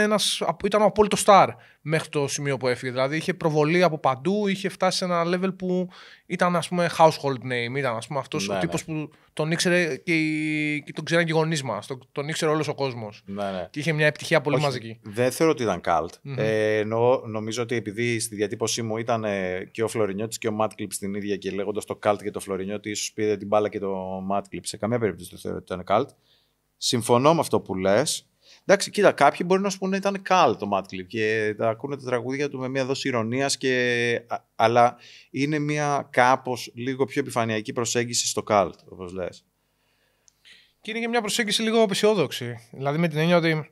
ο απόλυτο star μέχρι το σημείο που έφυγε. Δηλαδή είχε προβολή από παντού, είχε φτάσει σε ένα level που ήταν ας πούμε household name. Ήταν ας πούμε αυτός ο τύπος που τον ήξερε και τον ξέραν και οι γονείς μας. Τον ήξερε όλος ο κόσμος. Ναι. Και είχε μια επιτυχία πολύ μαζική. Δεν θεωρώ ότι ήταν cult. Νομίζω ότι επειδή στη διατύπωσή μου ήταν και ο Φλωρινιώτης και ο Matt Clip στην ίδια και λέγοντας το cult και το Φλωρινιώτη, ίσως πήρε την μπάλα και το Matt Clip. Σε καμία περίπτωση δεν θεωρώ ότι ήταν cult. Συμφωνώ με αυτό που λες. Εντάξει, κοίτα, κάποιοι μπορεί να σου πούνε ήταν cult το Matt Clip και τα ακούνε τα τραγούδια του με μια δόση ηρωνίας, αλλά είναι μια κάπως λίγο πιο επιφανειακή προσέγγιση στο cult, όπως λες. Και είναι και μια προσέγγιση λίγο απεσιόδοξη. Δηλαδή με την έννοια ότι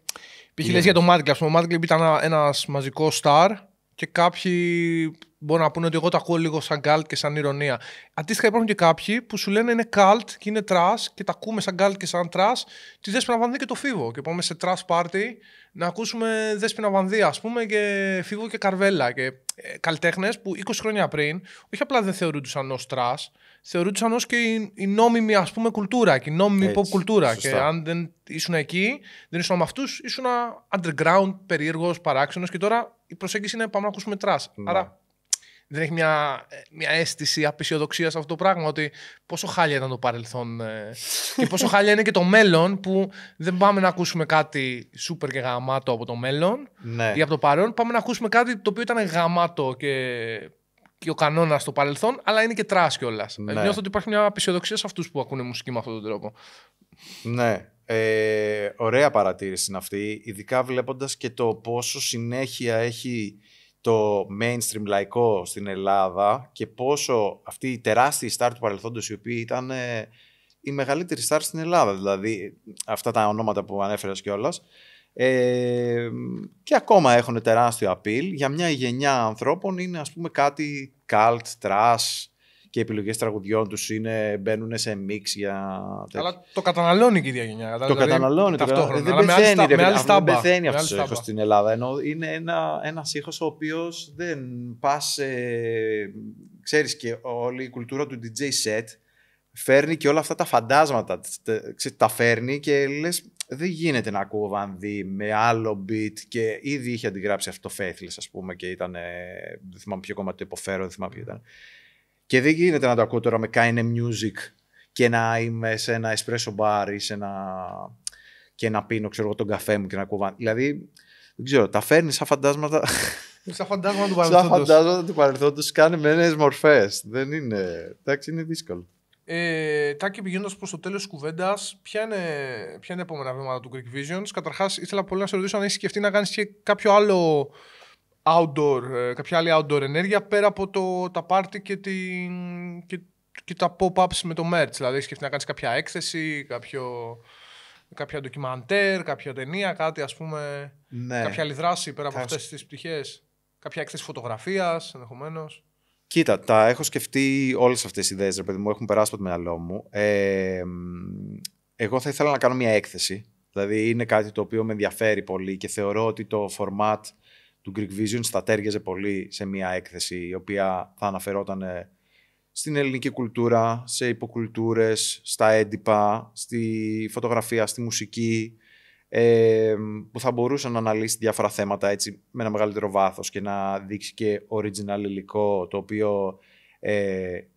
π.χ. λες για το Matt Clip. Ο Matt Clip ήταν ένας μαζικός star και κάποιοι μπορούν να πούνε ότι εγώ το ακούω λίγο σαν cult και σαν ηρωνία. Αντίστοιχα υπάρχουν και κάποιοι που σου λένε είναι cult και είναι trash και τα ακούμε σαν cult και σαν trash τη Δέσποινα Βανδύ και το Φίβο. Και πάμε σε trash party να ακούσουμε Δέσποινα Βανδύ ας πούμε και Φίβο και Καρβέλα. Και καλλιτέχνες που 20 χρόνια πριν όχι απλά δεν θεωρούνταν ως trash, θεωρούνταν ως και η νόμιμη ας πούμε κουλτούρα και η νόμιμη pop κουλτούρα. Σωστά. Και αν δεν ήσουν εκεί, δεν ήσουν με αυτούς, ήσουν underground, περίεργος, παράξενος και τώρα η προσέγγιση είναι πάμε να ακούσουμε trash. Άρα δεν έχει μια αίσθηση απεσιοδοξία σε αυτό το πράγμα, ότι πόσο χάλια ήταν το παρελθόν και πόσο χάλια είναι και το μέλλον, που δεν πάμε να ακούσουμε κάτι σούπερ και γαμάτο από το μέλλον ή από το παρόν, πάμε να ακούσουμε κάτι το οποίο ήταν γαμάτο και ο κανόνας στο παρελθόν, αλλά είναι και τρας κιόλας. Νιώθω ότι υπάρχει μια απεσιοδοξία σε αυτούς που ακούνε μουσική με αυτόν τον τρόπο. Ναι. Ωραία παρατήρηση είναι αυτή, ειδικά βλέποντας και το πόσο συνέχεια έχει το mainstream λαϊκό στην Ελλάδα και πόσο αυτοί οι τεράστιοι στάρ του παρελθόντος, οι οποίοι ήταν οι μεγαλύτεροι στάρ στην Ελλάδα, δηλαδή αυτά τα ονόματα που ανέφερες κιόλας, και ακόμα έχουν τεράστιο appeal για μια γενιά ανθρώπων. Είναι ας πούμε κάτι cult, trash, και οι επιλογές τραγουδιών τους μπαίνουν σε μίξ για... Αλλά το καταναλώνει και η ίδια γενιά. Το καταναλώνει ταυτόχρονα. Δεν πεθαίνει αυτός ο ήχος στην Ελλάδα. Ενώ είναι ένας ήχος ο οποίος δεν πας... ξέρεις, και όλη η κουλτούρα του DJ set φέρνει και όλα αυτά τα φαντάσματα. Τα φέρνει και λες, δεν γίνεται να ακούω Βανδύ με άλλο beat, και ήδη είχε αντιγράψει αυτό το Faithless, ας πούμε, και ήταν... δεν θυμάμαι ποιο κομμάτι το υποφέρω, δεν θυμάμαι ποιο ήταν. Και δεν γίνεται να το ακούω τώρα με Kine Music και να είμαι σε ένα espresso bar ή και να πίνω, ξέρω εγώ, τον καφέ μου και να ακούω. Δηλαδή, δεν ξέρω, τα φέρνει σαν φαντάσματα. Σαν φαντάσματα του παρελθόντος. Σαν φαντάσματα του παρελθόντος, κάνει με νέες μορφές. Δεν είναι. Εντάξει, είναι δύσκολο. Τάκη, πηγαίνοντας προς το τέλος της κουβέντας, ποια είναι τα επόμενα βήματα του Greek Visions? Καταρχάς, ήθελα πολύ να σε ρωτήσω αν έχεις σκεφτεί να κάνεις και κάποιο άλλο κάποια άλλη outdoor ενέργεια πέρα από τα party και τα pop-ups με το merch. Δηλαδή, έχεις σκεφτεί να κάνεις κάποια έκθεση, κάποια ντοκιμαντέρ, κάποια ταινία, κάτι ας πούμε, κάποια άλλη δράση πέρα από αυτές τις πτυχές? Κάποια έκθεση φωτογραφίας ενδεχομένως? Κοίτα, τα έχω σκεφτεί όλες αυτές οι ιδέες, ρε παιδί μου, έχουν περάσει από το μυαλό μου. Εγώ θα ήθελα να κάνω μια έκθεση. Δηλαδή, είναι κάτι το οποίο με ενδιαφέρει πολύ και θεωρώ ότι το format του Greek Visions θα τέριαζε πολύ σε μια έκθεση η οποία θα αναφερόταν στην ελληνική κουλτούρα, σε υποκουλτούρες, στα έντυπα, στη φωτογραφία, στη μουσική, που θα μπορούσε να αναλύσει διάφορα θέματα έτσι με ένα μεγαλύτερο βάθος και να δείξει και original υλικό το οποίο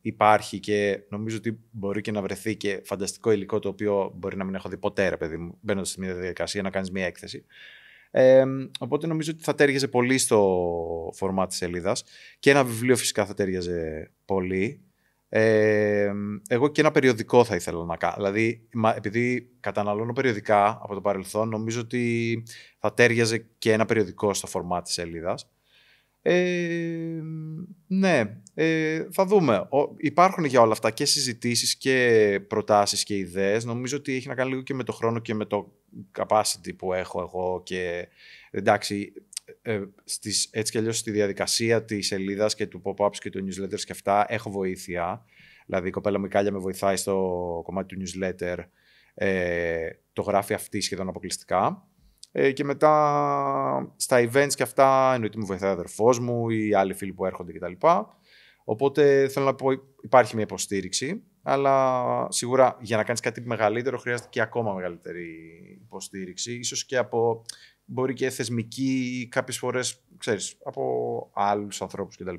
υπάρχει, και νομίζω ότι μπορεί και να βρεθεί και φανταστικό υλικό το οποίο μπορεί να μην έχω δει ποτέ, ρε παιδί μου, μπαίνοντας σε μια διαδικασία να κάνεις μια έκθεση. Οπότε νομίζω ότι θα τέριαζε πολύ στο φορμάτ της σελίδας, και ένα βιβλίο φυσικά θα τέριαζε πολύ. Εγώ και ένα περιοδικό θα ήθελα να κάνω. Δηλαδή, επειδή καταναλώνω περιοδικά από το παρελθόν, νομίζω ότι θα τέριαζε και ένα περιοδικό στο φορμάτ της σελίδας. Ναι, θα δούμε. Υπάρχουν για όλα αυτά και συζητήσεις και προτάσεις και ιδέες. Νομίζω ότι έχει να κάνει λίγο και με το χρόνο και με το capacity που έχω εγώ. Και εντάξει, έτσι κι αλλιώς στη διαδικασία της σελίδας και του pop-ups και του newsletters και αυτά έχω βοήθεια. Δηλαδή η κοπέλα μου η Κάλια με βοηθάει στο κομμάτι του newsletter. Το γράφει αυτή σχεδόν αποκλειστικά. Και μετά στα events και αυτά εννοείται μου βοηθάει ο αδερφός μου ή άλλοι φίλοι που έρχονται κτλ. Οπότε θέλω να πω υπάρχει μια υποστήριξη, αλλά σίγουρα για να κάνεις κάτι μεγαλύτερο χρειάζεται και ακόμα μεγαλύτερη υποστήριξη. Ίσως και από, μπορεί και θεσμική ή κάποιες φορές, ξέρεις, από άλλους ανθρώπους κτλ.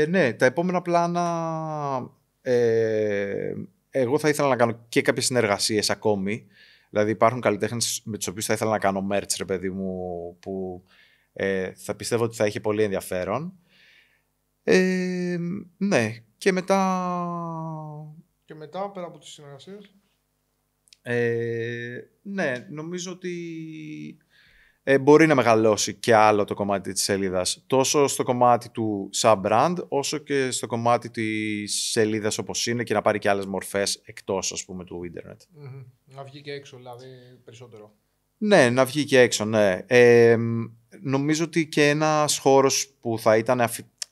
Ναι, τα επόμενα πλάνα εγώ θα ήθελα να κάνω και κάποιες συνεργασίες ακόμη. Δηλαδή υπάρχουν καλλιτέχνες με τους οποίους θα ήθελα να κάνω merch, ρε παιδί μου, που θα πιστεύω ότι θα έχει πολύ ενδιαφέρον. Ναι, και μετά... Και μετά, πέρα από τις συνεργασίες. Ναι, νομίζω ότι μπορεί να μεγαλώσει και άλλο το κομμάτι της σελίδας. Τόσο στο κομμάτι του sub-brand, όσο και στο κομμάτι της σελίδας όπως είναι και να πάρει και άλλες μορφές εκτός, ας πούμε, του ίντερνετ. Mm-hmm. Να βγει και έξω, δηλαδή, περισσότερο. Ναι, να βγει και έξω, ναι. Νομίζω ότι και ένας χώρος που θα ήταν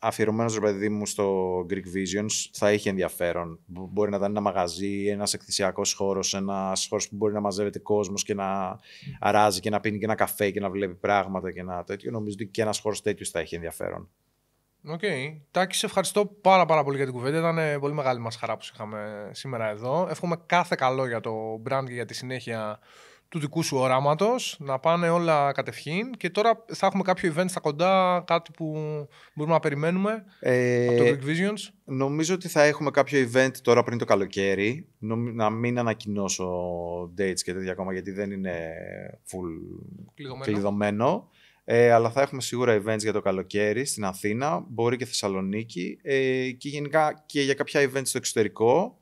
αφιερωμένος, ρε παιδί μου, στο Greek Visions θα έχει ενδιαφέρον. Μπορεί να ήταν ένα μαγαζί, ένας εκθεσιακός χώρος, ένας χώρος που μπορεί να μαζεύεται κόσμος και να αράζει και να πίνει και ένα καφέ και να βλέπει πράγματα και ένα τέτοιο. Νομίζω ότι και ένας χώρος τέτοιος θα έχει ενδιαφέρον. Οκ. Τάκη, σε ευχαριστώ πάρα πολύ για την κουβέντα. Ήταν πολύ μεγάλη μας χαρά που είχαμε σήμερα εδώ. Εύχομαι κάθε καλό για το brand και για τη συνέχεια του δικού σου οράματος, να πάνε όλα κατευχήν. Και τώρα θα έχουμε κάποιο event στα κοντά, κάτι που μπορούμε να περιμένουμε από το Greek Visions. Νομίζω ότι θα έχουμε κάποιο event τώρα πριν το καλοκαίρι. Να μην ανακοινώσω dates και τέτοια ακόμα, γιατί δεν είναι full κλειδωμένο. Αλλά θα έχουμε σίγουρα events για το καλοκαίρι στην Αθήνα, μπορεί και Θεσσαλονίκη και γενικά και για κάποια events στο εξωτερικό.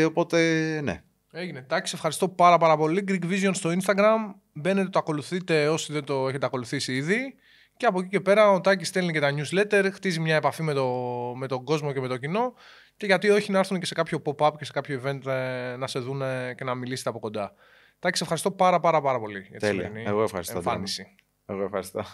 Οπότε ναι. Έγινε. Εντάξει, ευχαριστώ πάρα πολύ. Greek Vision στο Instagram. Μπαίνετε, το ακολουθείτε όσοι δεν το έχετε ακολουθήσει ήδη. Και από εκεί και πέρα ο Τάκης στέλνει και τα newsletter, χτίζει μια επαφή με τον κόσμο και με το κοινό. Και γιατί όχι να έρθουν και σε κάποιο pop-up και σε κάποιο event να σε δουν και να μιλήσετε από κοντά. Τάκη, ευχαριστώ πάρα πολύ για τη σημερινή εμφάνιση. Εγώ ευχαριστώ.